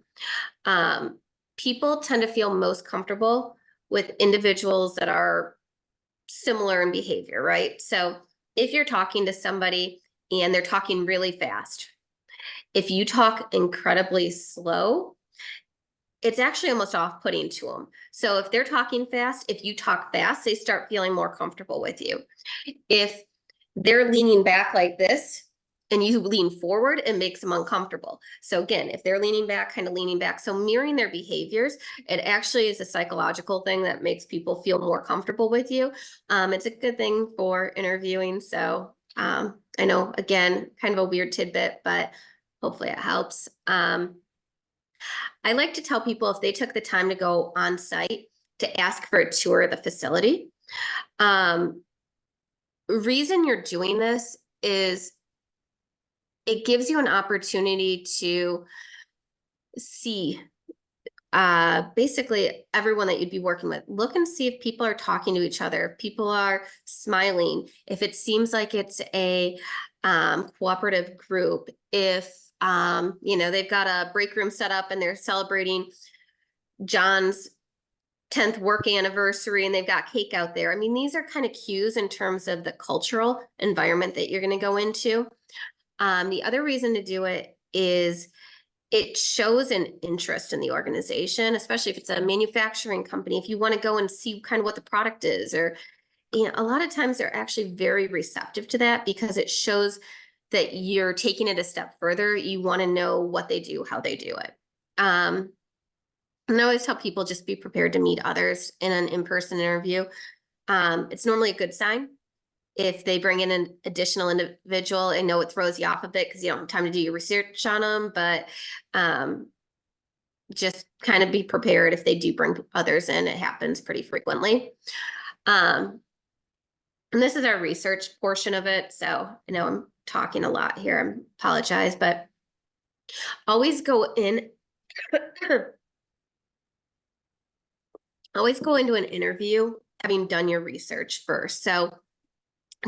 people tend to feel most comfortable with individuals that are similar in behavior, right? So if you're talking to somebody and they're talking really fast, if you talk incredibly slow, it's actually almost off-putting to them. So if they're talking fast, if you talk fast, they start feeling more comfortable with you. If they're leaning back like this and you lean forward, it makes them uncomfortable. So again, if they're leaning back, kind of leaning back, so mirroring their behaviors, it actually is a psychological thing that makes people feel more comfortable with you. It's a good thing for interviewing. So I know, again, kind of a weird tidbit, but hopefully it helps. I like to tell people if they took the time to go on site to ask for a tour of the facility. Reason you're doing this is it gives you an opportunity to see basically everyone that you'd be working with. Look and see if people are talking to each other, if people are smiling, if it seems like it's a cooperative group, if you know, they've got a break room set up and they're celebrating John's 10th work anniversary and they've got cake out there. I mean, these are kind of cues in terms of the cultural environment that you're going to go into. The other reason to do it is it shows an interest in the organization, especially if it's a manufacturing company. If you want to go and see kind of what the product is, or, you know, a lot of times they're actually very receptive to that because it shows that you're taking it a step further. You want to know what they do, how they do it. And I always tell people just be prepared to meet others in an in-person interview. It's normally a good sign. If they bring in an additional individual, I know it throws you off a bit because you don't have time to do your research on them, but just kind of be prepared if they do bring others in. It happens pretty frequently. And this is our research portion of it. So I know I'm talking a lot here. I apologize, but always go in. Always go into an interview having done your research first. So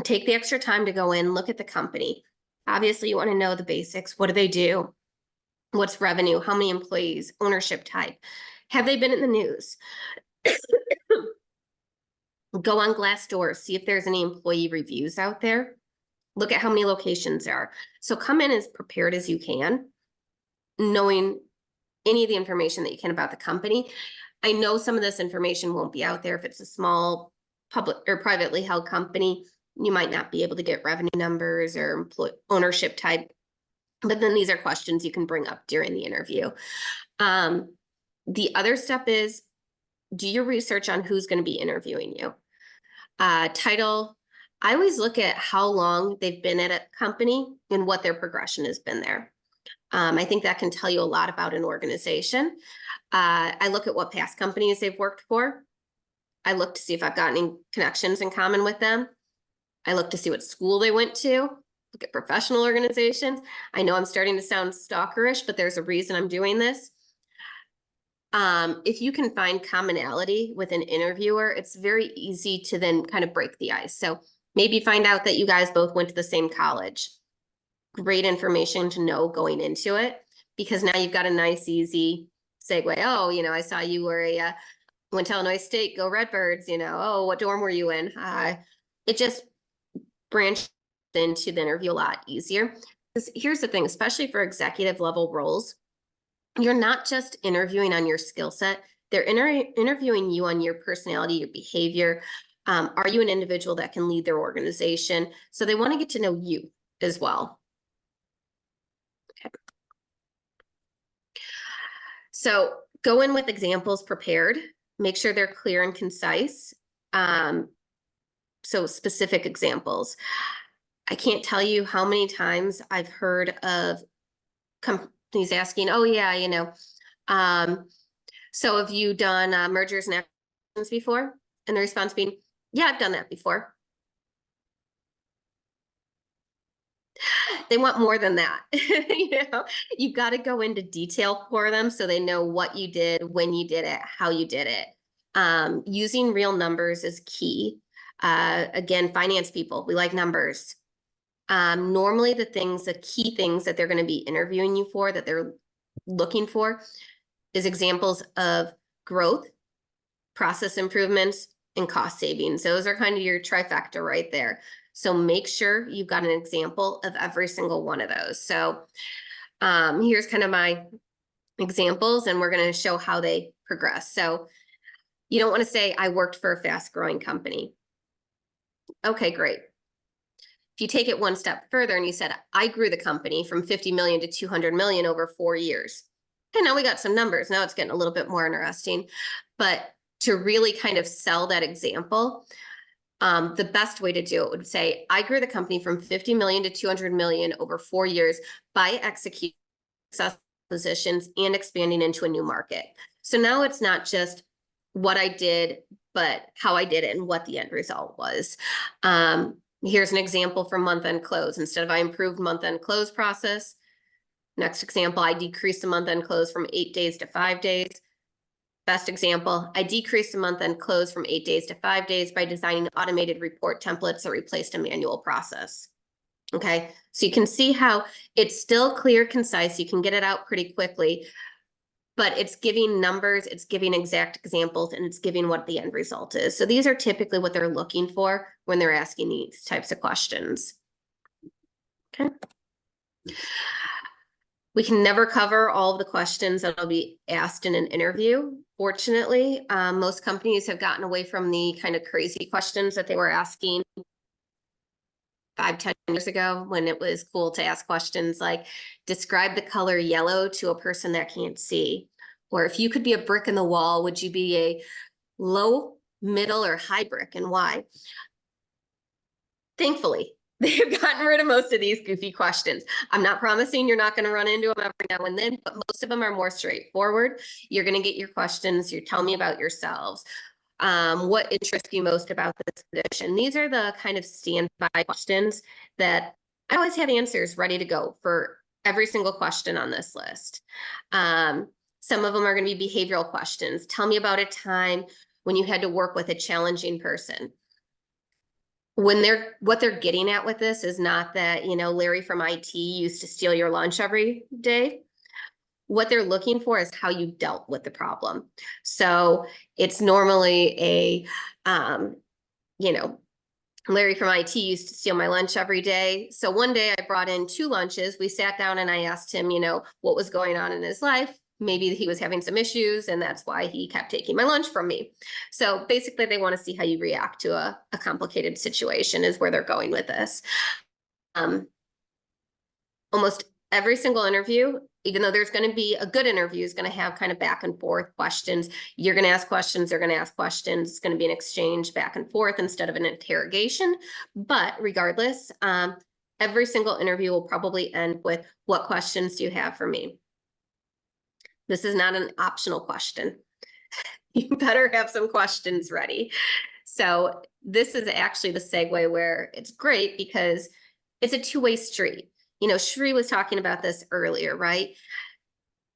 take the extra time to go in, look at the company. Obviously, you want to know the basics. What do they do? What's revenue? How many employees? Ownership type? Have they been in the news? Go on Glassdoor, see if there's any employee reviews out there. Look at how many locations there are. So come in as prepared as you can, knowing any of the information that you can about the company. I know some of this information won't be out there if it's a small public or privately held company. You might not be able to get revenue numbers or ownership type, but then these are questions you can bring up during the interview. The other step is do your research on who's going to be interviewing you. Title, I always look at how long they've been at a company and what their progression has been there. I think that can tell you a lot about an organization. I look at what past companies they've worked for. I look to see if I've got any connections in common with them. I look to see what school they went to, look at professional organizations. I know I'm starting to sound stalkerish, but there's a reason I'm doing this. If you can find commonality with an interviewer, it's very easy to then kind of break the ice. So maybe find out that you guys both went to the same college. Great information to know going into it, because now you've got a nice, easy segue. Oh, you know, I saw you were went to Illinois State, go Redbirds, you know, oh, what dorm were you in? It just branched into the interview a lot easier. here's the thing, especially for executive level roles, you're not just interviewing on your skill set, they're interviewing you on your personality, your behavior. Are you an individual that can lead their organization? So they want to get to know you as well. Okay. So go in with examples prepared, make sure they're clear and concise. So specific examples. I can't tell you how many times I've heard of companies asking, oh yeah, you know, so have you done mergers and acquisitions before? And the response being, yeah, I've done that before. They want more than that. You know, you've got to go into detail for them so they know what you did, when you did it, how you did it. Using real numbers is key. Again, finance people, we like numbers. Normally the key things that they're going to be interviewing you for, that they're looking for, is examples of growth, process improvements, and cost savings. Those are kind of your trifecta right there. So make sure you've got an example of every single one of those. So here's kind of my examples, and we're going to show how they progress. So you don't want to say, I worked for a fast growing company. Okay, great. If you take it one step further and you said, I grew the company from 50 million to 200 million over 4 years. Okay, now we got some numbers. Now it's getting a little bit more interesting. But to really kind of sell that example, the best way to do it would say, I grew the company from 50 million to 200 million over 4 years by executing successful acquisitions and expanding into a new market. So now it's not just what I did, but how I did it and what the end result was. Here's an example from month-end close. Instead of I improved month-end close process. Next example, I decreased the month-end close from 8 days to 5 days. Best example, I decreased the month-end close from 8 days to 5 days by designing automated report templates that replaced a manual process. Okay, so you can see how it's still clear, concise. You can get it out pretty quickly, but it's giving numbers, it's giving exact examples, and it's giving what the end result is. So these are typically what they're looking for when they're asking these types of questions. Okay. We can never cover all of the questions that will be asked in an interview. Fortunately, most companies have gotten away from the kind of crazy questions that they were asking 5-10 years ago, when it was cool to ask questions like, describe the color yellow to a person that can't see. Or if you could be a brick in the wall, would you be a low, middle, or high brick, and why? Thankfully, they've gotten rid of most of these goofy questions. I'm not promising you're not going to run into them every now and then, but most of them are more straightforward. You're going to get your questions. You tell me about yourselves. What interests you most about this position? These are the kind of standby questions that I always have answers ready to go for every single question on this list. Some of them are going to be behavioral questions. Tell me about a time when you had to work with a challenging person. What they're getting at with this is not that, you know, Larry from IT used to steal your lunch every day. What they're looking for is how you dealt with the problem. So it's normally a, you know, Larry from IT used to steal my lunch every day. So one day I brought in 2 lunches. We sat down and I asked him, you know, what was going on in his life. Maybe he was having some issues and that's why he kept taking my lunch from me. So basically they want to see how you react to a complicated situation is where they're going with this. Almost every single interview, even though there's going to be a good interview, is going to have kind of back and forth questions. You're going to ask questions, they're going to ask questions. It's going to be an exchange back and forth instead of an interrogation. But regardless, every single interview will probably end with, what questions do you have for me? This is not an optional question. You better have some questions ready. So this is actually the segue where it's great because it's a two-way street. You know, Shri was talking about this earlier, right?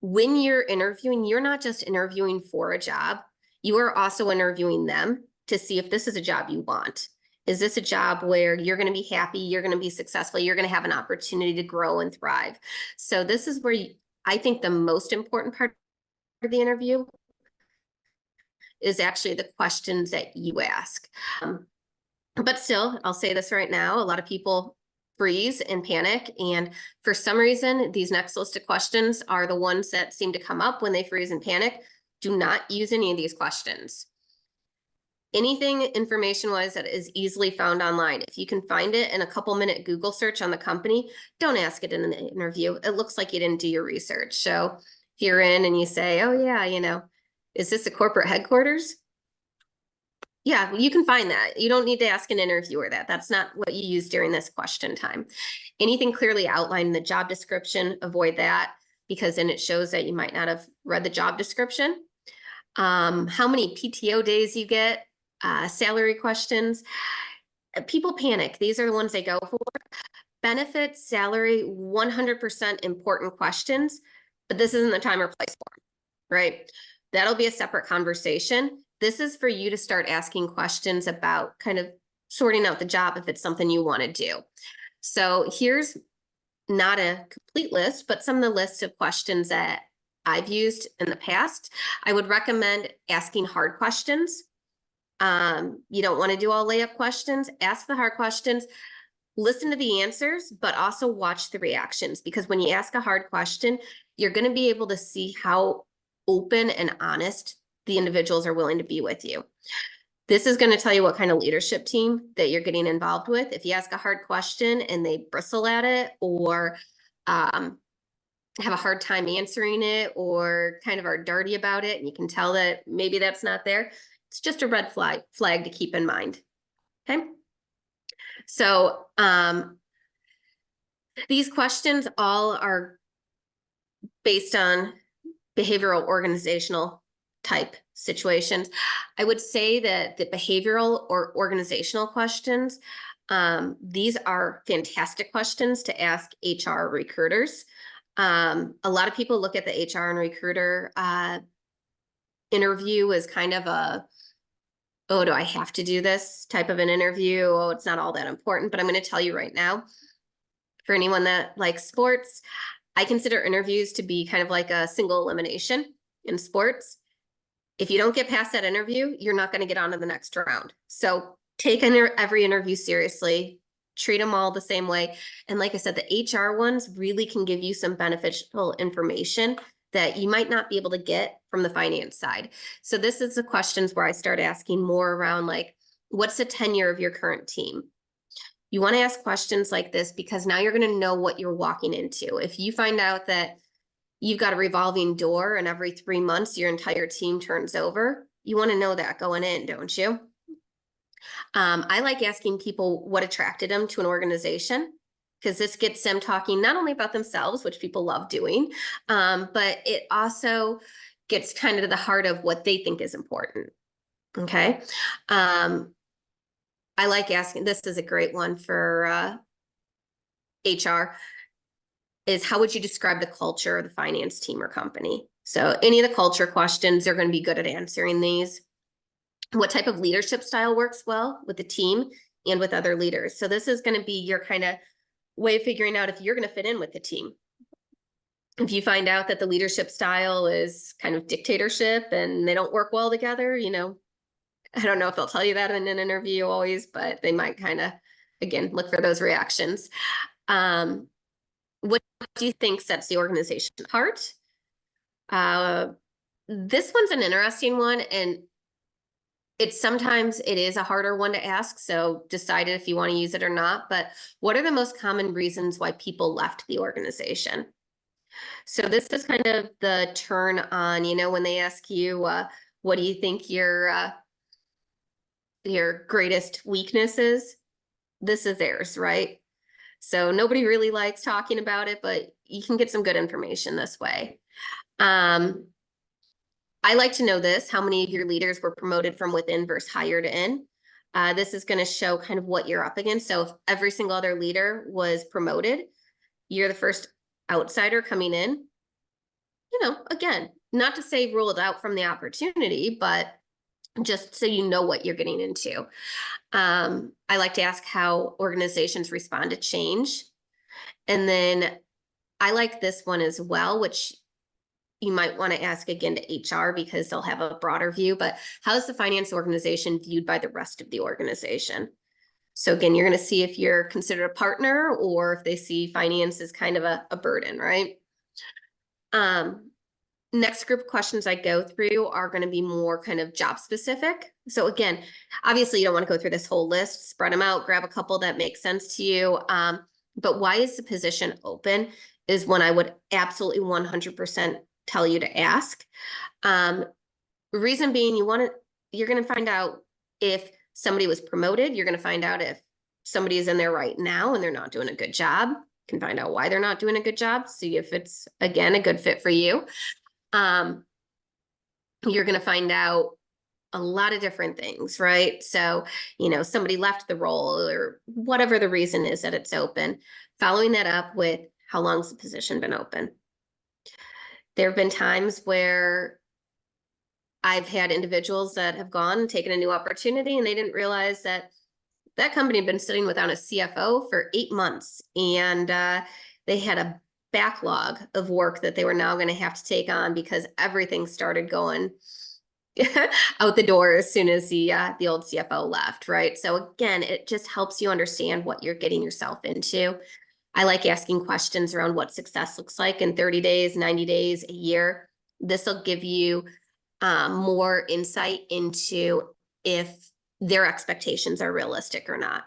When you're interviewing, you're not just interviewing for a job, you are also interviewing them to see if this is a job you want. Is this a job where you're going to be happy, you're going to be successful, you're going to have an opportunity to grow and thrive? So this is where I think the most important part of the interview is actually the questions that you ask. But still, I'll say this right now, a lot of people freeze and panic. And for some reason, these next list of questions are the ones that seem to come up when they freeze and panic. Do not use any of these questions. Anything information-wise that is easily found online. If you can find it in a couple-minute Google search on the company, don't ask it in an interview. It looks like you didn't do your research. So if you're in and you say, oh yeah, is this a corporate headquarters? Yeah, you can find that. You don't need to ask an interviewer that. That's not what you use during this question time. Anything clearly outlined in the job description, avoid that, because then it shows that you might not have read the job description. How many PTO days you get, salary questions. People panic. These are the ones they go for. Benefits, salary, 100% important questions, but this isn't the time or place for them, right? That'll be a separate conversation. This is for you to start asking questions about kind of sorting out the job if it's something you want to do. So here's not a complete list, but some of the lists of questions that I've used in the past. I would recommend asking hard questions. You don't want to do all layup questions. Ask the hard questions. Listen to the answers, but also watch the reactions, because when you ask a hard question, you're going to be able to see how open and honest the individuals are willing to be with you. This is going to tell you what kind of leadership team that you're getting involved with. If you ask a hard question and they bristle at it, or have a hard time answering it, or kind of are dirty about it, and you can tell that maybe that's not there, it's just a red flag to keep in mind. Okay. So these questions all are based on behavioral organizational type situations. I would say that the behavioral or organizational questions, these are fantastic questions to ask HR recruiters. A lot of people look at the HR and recruiter interview as kind of a, oh, do I have to do this type of an interview? Oh, it's not all that important. But I'm going to tell you right now, for anyone that likes sports, I consider interviews to be kind of like a single elimination in sports. If you don't get past that interview, you're not going to get on to the next round. So take every interview seriously, treat them all the same way. And like I said, the HR ones really can give you some beneficial information that you might not be able to get from the finance side. So this is the questions where I start asking more around, like, what's the tenure of your current team? You want to ask questions like this because now you're going to know what you're walking into. If you find out that you've got a revolving door and every 3 months your entire team turns over, you want to know that going in, don't you? I like asking people what attracted them to an organization, because this gets them talking not only about themselves, which people love doing, but it also gets kind of to the heart of what they think is important. Okay. I like asking, this is a great one for HR, is how would you describe the culture of the finance team or company? So any of the culture questions, they're going to be good at answering these. What type of leadership style works well with the team and with other leaders? So this is going to be your kind of way of figuring out if you're going to fit in with the team. If you find out that the leadership style is kind of dictatorship and they don't work well together, I don't know if they'll tell you that in an interview always, but they might kind of, again, look for those reactions. What do you think sets the organization apart? This one's an interesting one, and sometimes it is a harder one to ask, so decide if you want to use it or not. But what are the most common reasons why people left the organization? So this is kind of the turn on, when they ask you, what do you think your greatest weakness is? This is theirs, right? So nobody really likes talking about it, but you can get some good information this way. I like to know this, how many of your leaders were promoted from within versus hired in. This is going to show kind of what you're up against. So if every single other leader was promoted, you're the first outsider coming in. Again, not to say rule it out from the opportunity, but just so you know what you're getting into. I like to ask how organizations respond to change. And then I like this one as well, which you might want to ask again to HR because they'll have a broader view, but how is the finance organization viewed by the rest of the organization? So again, you're going to see if you're considered a partner or if they see finance as kind of a burden, right? Next group of questions I go through are going to be more kind of job specific. So again, obviously you don't want to go through this whole list, spread them out, grab a couple that make sense to you. But why is the position open is one I would absolutely 100% tell you to ask. Reason being, you're going to find out if somebody was promoted. You're going to find out if somebody is in there right now and they're not doing a good job. You can find out why they're not doing a good job. See if it's, again, a good fit for you. You're going to find out a lot of different things, right? So, somebody left the role or whatever the reason is that it's open. Following that up with how long's the position been open? There have been times where I've had individuals that have gone and taken a new opportunity and they didn't realize that that company had been sitting without a CFO for 8 months. And they had a backlog of work that they were now going to have to take on because everything started going out the door as soon as the old CFO left, right? So again, it just helps you understand what you're getting yourself into. I like asking questions around what success looks like in 30 days, 90 days, a year. This will give you more insight into if their expectations are realistic or not.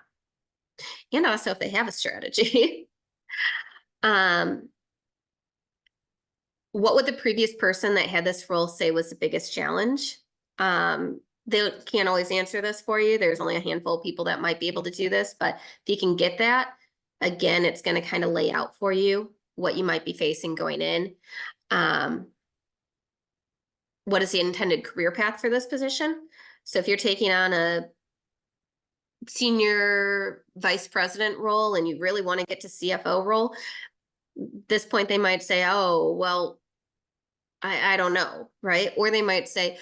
And also if they have a strategy. What would the previous person that had this role say was the biggest challenge? They can't always answer this for you. There's only a handful of people that might be able to do this, but if you can get that, again, it's going to kind of lay out for you what you might be facing going in. What is the intended career path for this position? So if you're taking on a senior vice president role and you really want to get to CFO role, this point they might say, oh, well, I don't know, right? Or they might say,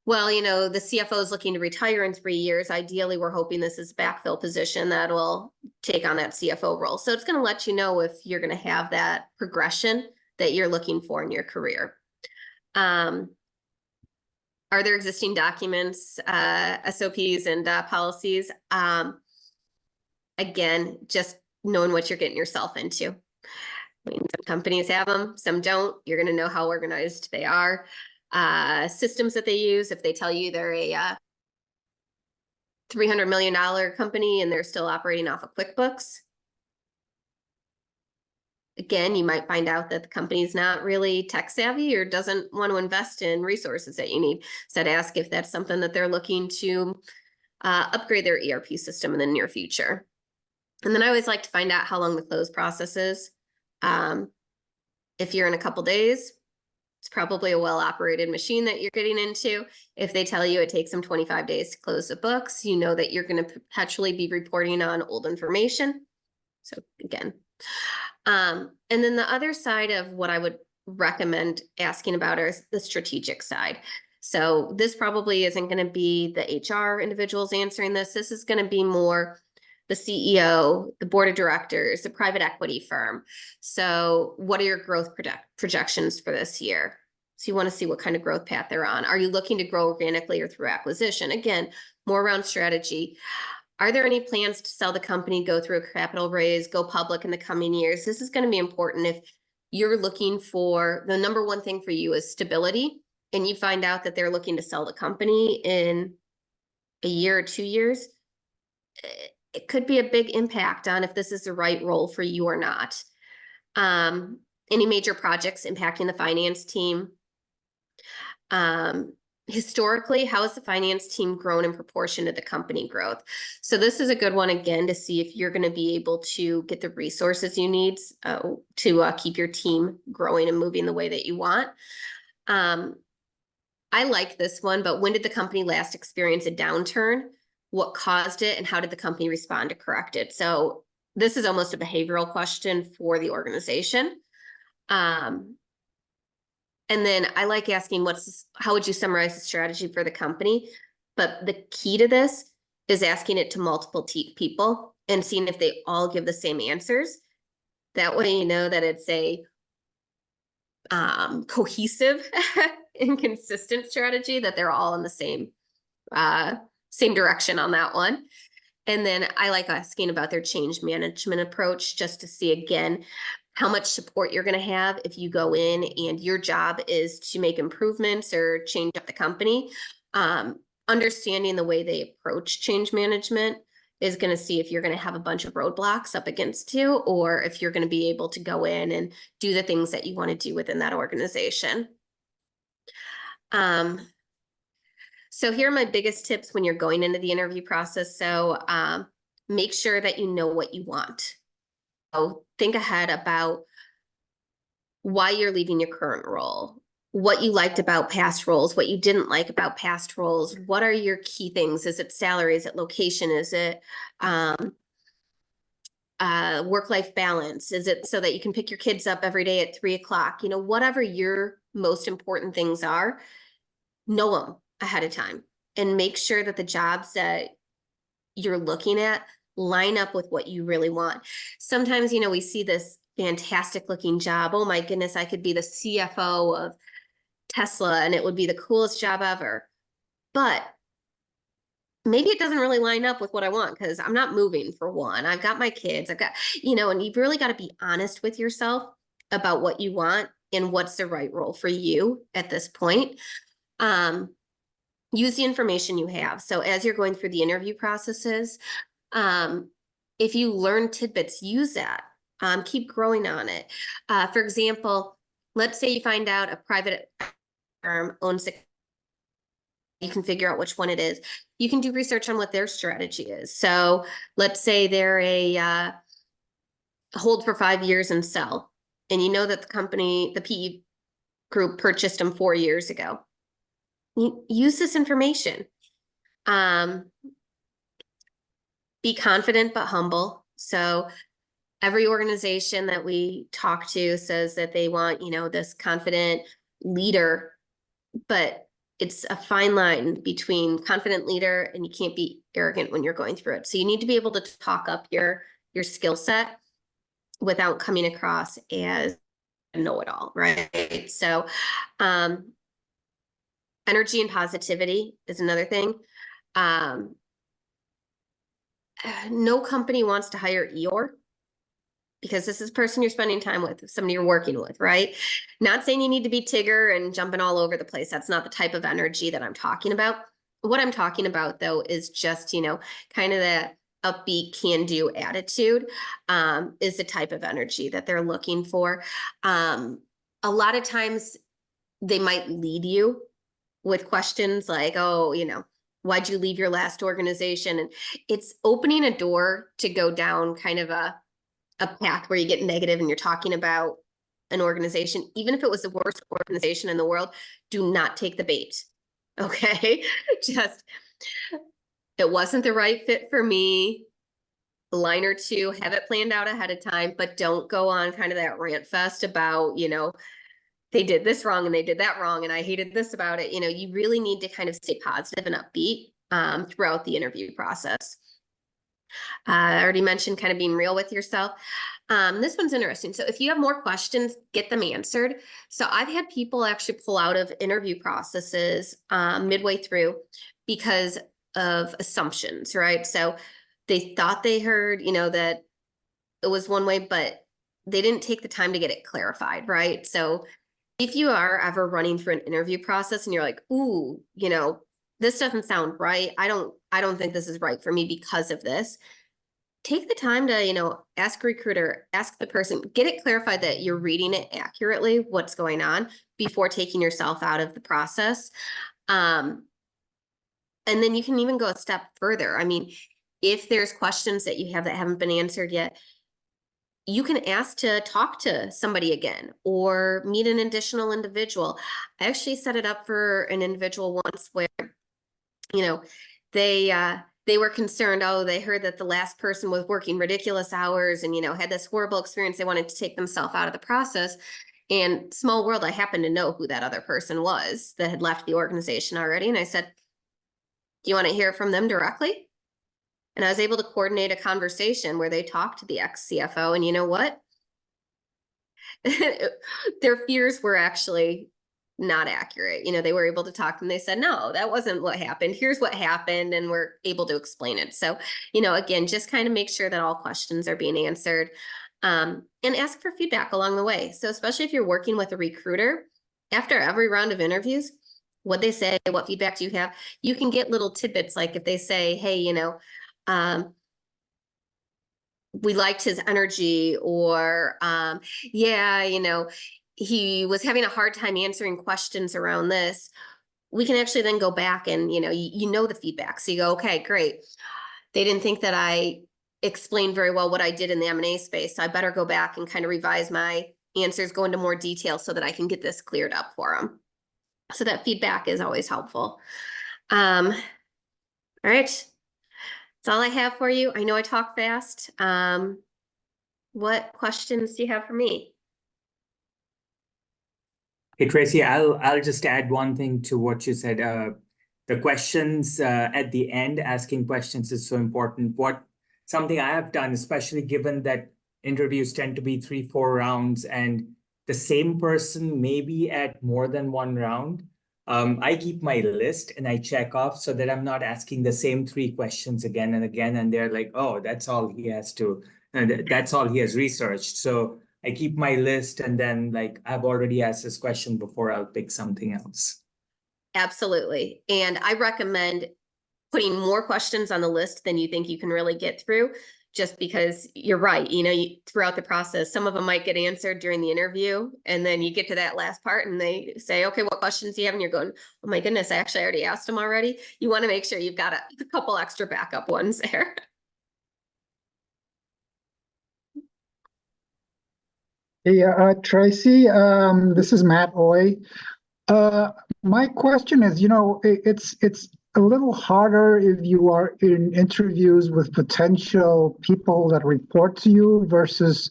well, the CFO is looking to retire in 3 years. Ideally, we're hoping this is a backfill position that will take on that CFO role. So it's going to let you know if you're going to have that progression that you're looking for in your career. Are there existing documents, SOPs, and policies? Again, just knowing what you're getting yourself into. I mean, some companies have them, some don't. You're going to know how organized they are. Systems that they use, if they tell you they're a $300 million company and they're still operating off of QuickBooks. Again, you might find out that the company's not really tech savvy or doesn't want to invest in resources that you need. So I'd ask if that's something that they're looking to upgrade their ERP system in the near future. And then I always like to find out how long the close process is. If you're in a couple days, it's probably a well-operated machine that you're getting into. If they tell you it takes them 25 days to close the books, you know that you're going to perpetually be reporting on old information. So again, and then the other side of what I would recommend asking about is the strategic side. So this probably isn't going to be the HR individuals answering this. This is going to be more the CEO, the board of directors, the private equity firm. So what are your growth projections for this year? So you want to see what kind of growth path they're on. Are you looking to grow organically or through acquisition? Again, more around strategy. Are there any plans to sell the company, go through a capital raise, go public in the coming years? This is going to be important if you're looking for, the number one thing for you is stability, and you find out that they're looking to sell the company in a year or 2 years. It could be a big impact on if this is the right role for you or not. Any major projects impacting the finance team? Historically, how has the finance team grown in proportion to the company growth? So this is a good one, again, to see if you're going to be able to get the resources you need to keep your team growing and moving the way that you want. I like this one, but when did the company last experience a downturn? What caused it, and how did the company respond to correct it? So this is almost a behavioral question for the organization. And then I like asking, how would you summarize the strategy for the company? But the key to this is asking it to multiple people and seeing if they all give the same answers. That way you know that it's a cohesive and consistent strategy, that they're all in the same direction on that one. And then I like asking about their change management approach, just to see again how much support you're going to have if you go in and your job is to make improvements or change up the company. Understanding the way they approach change management is going to see if you're going to have a bunch of roadblocks up against you, or if you're going to be able to go in and do the things that you want to do within that organization. So here are my biggest tips when you're going into the interview process. So make sure that you know what you want. So think ahead about why you're leaving your current role, what you liked about past roles, what you didn't like about past roles. What are your key things? Is it salary? Is it location? Is it work-life balance? Is it so that you can pick your kids up every day at 3 o'clock? You know, whatever your most important things are, know them ahead of time and make sure that the jobs that you're looking at line up with what you really want. Sometimes, you know, we see this fantastic looking job. Oh my goodness, I could be the CFO of Tesla and it would be the coolest job ever. But maybe it doesn't really line up with what I want, because I'm not moving, for one. I've got my kids, I've got, you know, and you've really got to be honest with yourself about what you want and what's the right role for you at this point. Use the information you have. So as you're going through the interview processes, if you learn tidbits, use that. Keep growing on it. For example, let's say you find out a private firm owns it. You can figure out which one it is. You can do research on what their strategy is. So let's say they're a hold for 5 years and sell, and you know that the company, the PE group, purchased them 4 years ago. You use this information. Be confident but humble. So every organization that we talk to says that they want, you know, this confident leader, but it's a fine line between confident leader and you can't be arrogant when you're going through it. So you need to be able to talk up your skill set without coming across as a know-it-all, right? So energy and positivity is another thing. No company wants to hire Eeyore, because this is a person you're spending time with, somebody you're working with, right? Not saying you need to be Tigger and jumping all over the place. That's not the type of energy that I'm talking about. What I'm talking about, though, is just, you know, kind of that upbeat, can-do attitude is the type of energy that they're looking for. A lot of times they might lead you with questions like, oh, you know, why'd you leave your last organization? And it's opening a door to go down kind of a path where you get negative and you're talking about an organization. Even if it was the worst organization in the world, do not take the bait. Okay. Just, it wasn't the right fit for me. A line or two, have it planned out ahead of time, but don't go on kind of that rant fest about, you know, they did this wrong and they did that wrong and I hated this about it. You know, you really need to kind of stay positive and upbeat throughout the interview process. I already mentioned kind of being real with yourself. This one's interesting. So if you have more questions, get them answered. So I've had people actually pull out of interview processes midway through because of assumptions, right? So they thought they heard, you know, that it was one way, but they didn't take the time to get it clarified, right? So if you are ever running through an interview process and you're like, ooh, you know, this doesn't sound right. I don't think this is right for me because of this. Take the time to, you know, ask a recruiter, ask the person, get it clarified that you're reading it accurately, what's going on, before taking yourself out of the process. And then you can even go a step further. I mean, if there's questions that you have that haven't been answered yet, you can ask to talk to somebody again or meet an additional individual. I actually set it up for an individual once where, you know, they were concerned. Oh, they heard that the last person was working ridiculous hours and, you know, had this horrible experience. They wanted to take themselves out of the process. And small world, I happened to know who that other person was that had left the organization already. And I said, do you want to hear from them directly? And I was able to coordinate a conversation where they talked to the ex-CFO, and you know what? Their fears were actually not accurate. They were able to talk and they said, no, that wasn't what happened. Here's what happened. And we're able to explain it. So, again, just kind of make sure that all questions are being answered, and ask for feedback along the way. So especially if you're working with a recruiter, after every round of interviews, what they say, what feedback do you have? You can get little tidbits, like if they say, hey, we liked his energy, or yeah, he was having a hard time answering questions around this. We can actually then go back and, the feedback. So you go, okay, great. They didn't think that I explained very well what I did in the M&A space. So I better go back and kind of revise my answers, go into more detail so that I can get this cleared up for them. So that feedback is always helpful. All right. That's all I have for you. I know I talk fast. What questions do you have for me? Hey, Tracy, I'll just add one thing to what you said. The questions at the end, asking questions is so important. Something I have done, especially given that interviews tend to be 3-4 rounds and the same person may be at more than one round. I keep my list and I check off so that I'm not asking the same 3 questions again and again. And they're like, oh, that's all he has researched. So I keep my list, and then like I've already asked this question before, I'll pick something else. Absolutely. And I recommend putting more questions on the list than you think you can really get through, just because you're right. Throughout the process, some of them might get answered during the interview. And then you get to that last part and they say, okay, what questions do you have? And you're going, oh my goodness, I actually already asked them already. You want to make sure you've got a couple extra backup ones there. Hey, Tracy, this is Matt Oy. My question is, it's a little harder if you are in interviews with potential people that report to you versus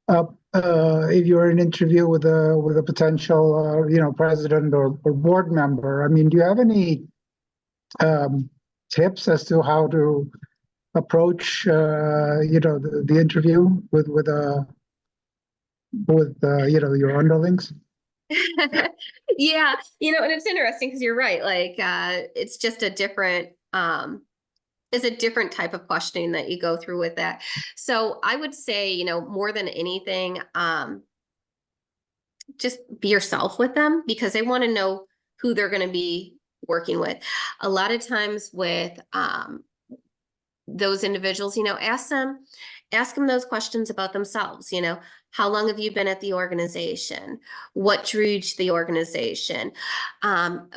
if you're in an interview with a potential, president or board member. I mean, do you have any tips as to how to approach, the interview with your underlings? Yeah, and it's interesting because you're right. Like, it's just a different, it's a different type of questioning that you go through with that. So I would say, more than anything, just be yourself with them, because they want to know who they're going to be working with. A lot of times with those individuals, ask them those questions about themselves. How long have you been at the organization? What drew you to the organization?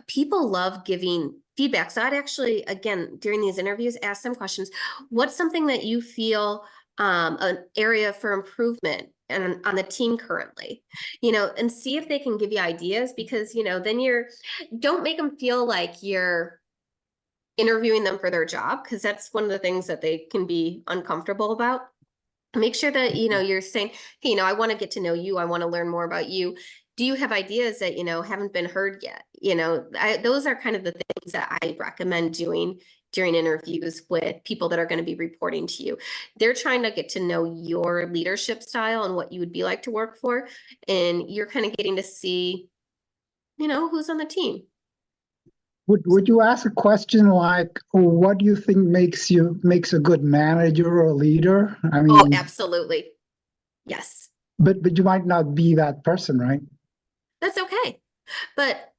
People love giving feedback. So I'd actually, again, during these interviews, ask them questions. What's something that you feel an area for improvement and on the team currently, and see if they can give you ideas, because, then don't make them feel like you're interviewing them for their job, because that's one of the things that they can be uncomfortable about. Make sure that, you're saying, hey, I want to get to know you. I want to learn more about you. Do you have ideas that, haven't been heard yet? Those are kind of the things that I recommend doing during interviews with people that are going to be reporting to you. They're trying to get to know your leadership style and what you would be like to work for. And you're kind of getting to see, who's on the team. Would you ask a question like, what do you think makes a good manager or a leader? I mean, oh, absolutely. Yes. But you might not be that person, right? That's okay. But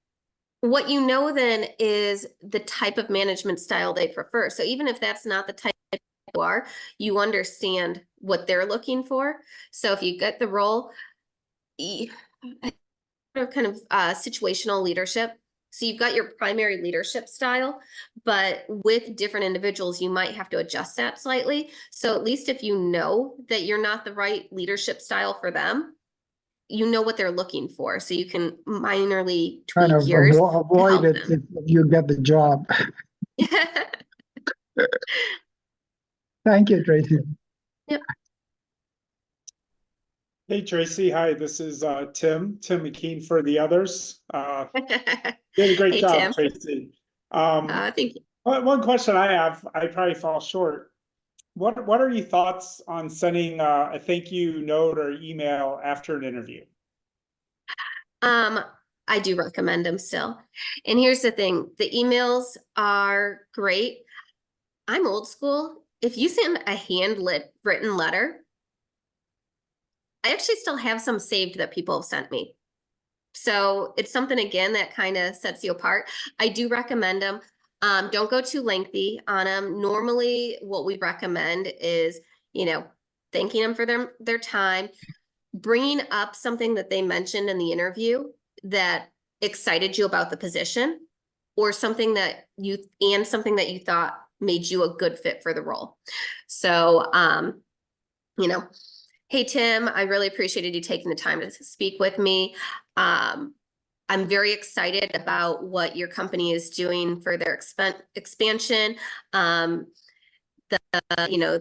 what then is the type of management style they prefer. So even if that's not the type you are, you understand what they're looking for. So if you get the role, kind of situational leadership. So you've got your primary leadership style, but with different individuals, you might have to adjust that slightly. So at least if you know that you're not the right leadership style for them, you know what they're looking for. So you can minorly tweak Kind of yours. avoid it if you get the job. Thank you, Tracy. Yep. Hey, Tracy. Hi, this is Tim McKean for the others. You did a great job, Tim. Tracy. Thank you. One question I have, I probably fall short. What are your thoughts on sending a thank you note or email after an interview? I do recommend them still. And here's the thing, the emails are great. I'm old school. If you send a written letter, I actually still have some saved that people have sent me. So it's something, again, that kind of sets you apart. I do recommend them. Don't go too lengthy on them. Normally, what we recommend is, thanking them for their time, bringing up something that they mentioned in the interview that excited you about the position, or something that you thought made you a good fit for the role. So, hey, Tim, I really appreciated you taking the time to speak with me. I'm very excited about what your company is doing for their expansion. The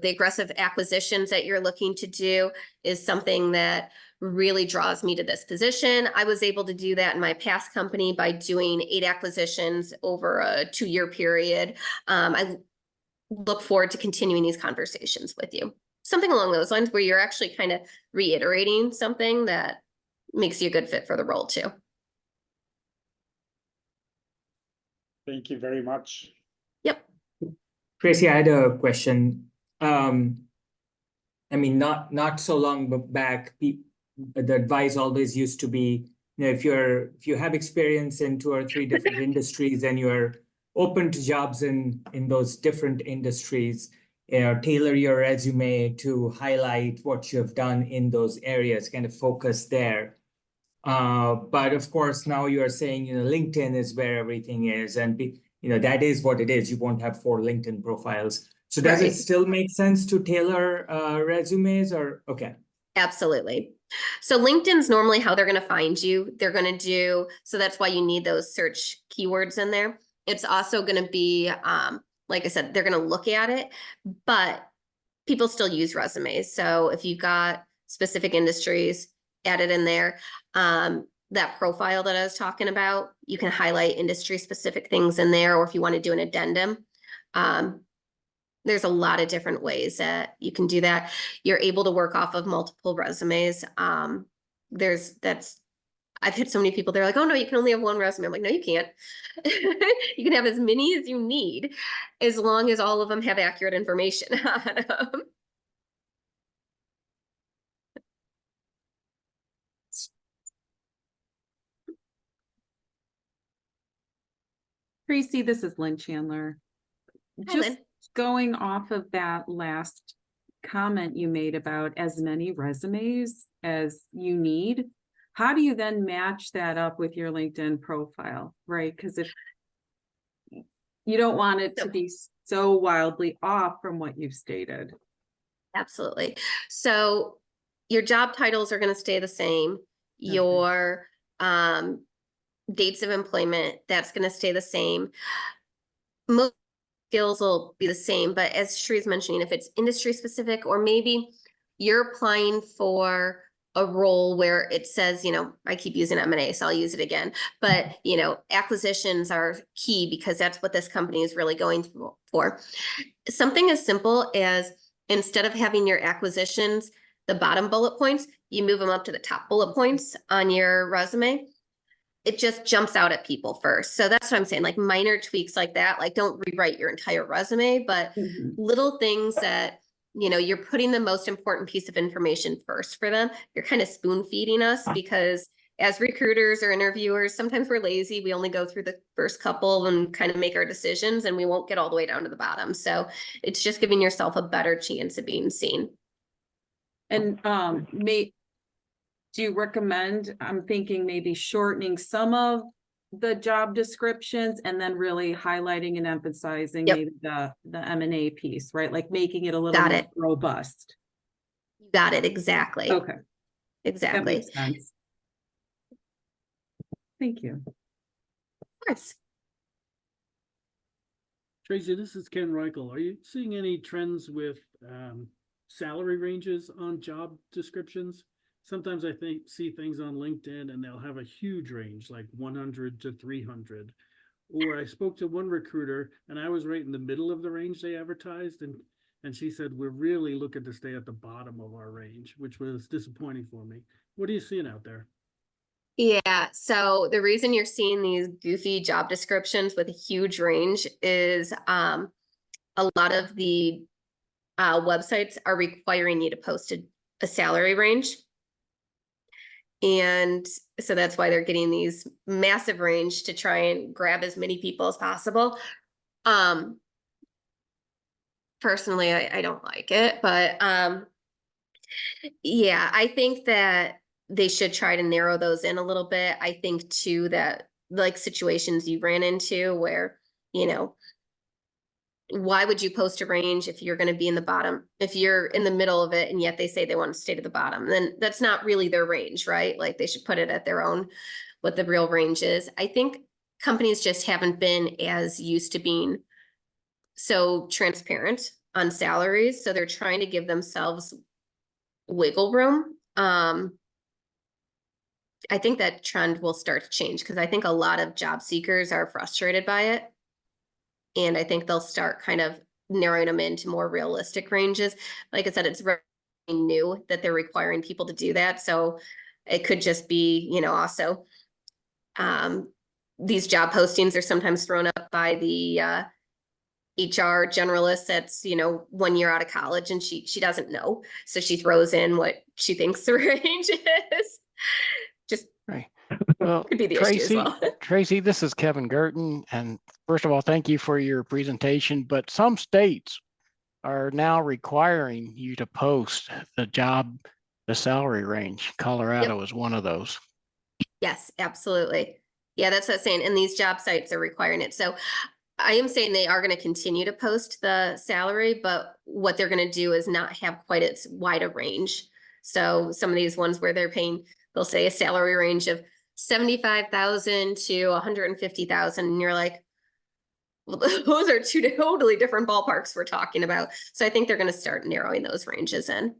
aggressive acquisitions that you're looking to do is something that really draws me to this position. I was able to do that in my past company by doing 8 acquisitions over a 2-year period. I look forward to continuing these conversations with you. Something along those lines where you're actually kind of reiterating something that makes you a good fit for the role too. Thank you very much. Yep. Tracy, I had a question. Not so long back, the advice always used to be, if you have experience in 2 or 3 different industries and you're open to jobs in those different industries, tailor your resume to highlight what you have done in those areas, kind of focus there. But of course, now you are saying, LinkedIn is where everything is, and that is what it is. You won't have 4 LinkedIn profiles. So does it still make sense to tailor resumes, or okay? Absolutely. So LinkedIn's normally how they're going to find you. So that's why you need those search keywords in there. It's also going to be, like I said, they're going to look at it, but people still use resumes. So if you've got specific industries, add it in there. That profile that I was talking about, you can highlight industry specific things in there, or if you want to do an addendum, there's a lot of different ways that you can do that. You're able to work off of multiple resumes. I've had so many people, they're like, oh no, you can only have 1 resume. I'm like, no, you can't. You can have as many as you need, as long as all of them have accurate information on them. Tracy, this is Lynn Chandler. Hi, Just Lynn. going off of that last comment you made about as many resumes as you need, how do you then match that up with your LinkedIn profile, right? Because if you don't want it to be so wildly off from what you've stated. Absolutely. So your job titles are going to stay the same. Okay. Your dates of employment, that's going to stay the same. Most skills will be the same, but as Shree's mentioning, if it's industry specific, or maybe you're applying for a role where it says, I keep using M&A, so I'll use it again, but acquisitions are key because that's what this company is really going for. Something as simple as, instead of having your acquisitions, the bottom bullet points, you move them up to the top bullet points on your resume. It just jumps out at people first. So that's what I'm saying, like minor tweaks like that, like don't rewrite your entire resume, but little things that, you're putting the most important piece of information first for them. You're kind of spoon feeding us, because as recruiters or interviewers, sometimes we're lazy. We only go through the first couple and kind of make our decisions, and we won't get all the way down to the bottom. So it's just giving yourself a better chance of being seen. And do you recommend, I'm thinking maybe shortening some of the job descriptions and then really highlighting and emphasizing maybe the M&A piece, right? Like making it a little more robust. You got it. Exactly. Okay. Exactly. That makes sense. Thank you. Of course. Tracy, this is Ken Reichel. Are you seeing any trends with salary ranges on job descriptions? Sometimes I see things on LinkedIn and they'll have a huge range, like 100 to 300. Or I spoke to one recruiter and I was right in the middle of the range they advertised, and she said, we're really looking to stay at the bottom of our range, which was disappointing for me. What are you seeing out there? Yeah, so the reason you're seeing these goofy job descriptions with a huge range is a lot of the websites are requiring you to post a salary range. And so that's why they're getting these massive range to try and grab as many people as possible. Personally, I don't like it, but yeah, I think that they should try to narrow those in a little bit. I think too that like situations you ran into where, you know, why would you post a range if you're going to be in the bottom, if you're in the middle of it and yet they say they want to stay to the bottom, then that's not really their range, right? Like they should put it at their own, what the real range is. I think companies just haven't been as used to being so transparent on salaries. So they're trying to give themselves wiggle room. I think that trend will start to change because I think a lot of job seekers are frustrated by it. And I think they'll start kind of narrowing them into more realistic ranges. Like I said, it's very new that they're requiring people to do that. So it could just be, you know, also these job postings are sometimes thrown up by the HR generalist that's, you know, 1 year out of college and she doesn't know. So she throws in what she thinks the range is. Just right. Well, could be the issue as well. Tracy, this is Kevin Gerton. And first of all, thank you for your presentation. But some states are now requiring you to post the salary range. Colorado is one of those. Yes, absolutely. Yeah, that's what I'm saying. And these job sites are requiring it. So I am saying they are going to continue to post the salary, but what they're going to do is not have quite as wide a range. So some of these ones where they're paying, they'll say a salary range of 75,000 to 150,000. And you're like, well, those are two totally different ballparks we're talking about. So I think they're going to start narrowing those ranges in.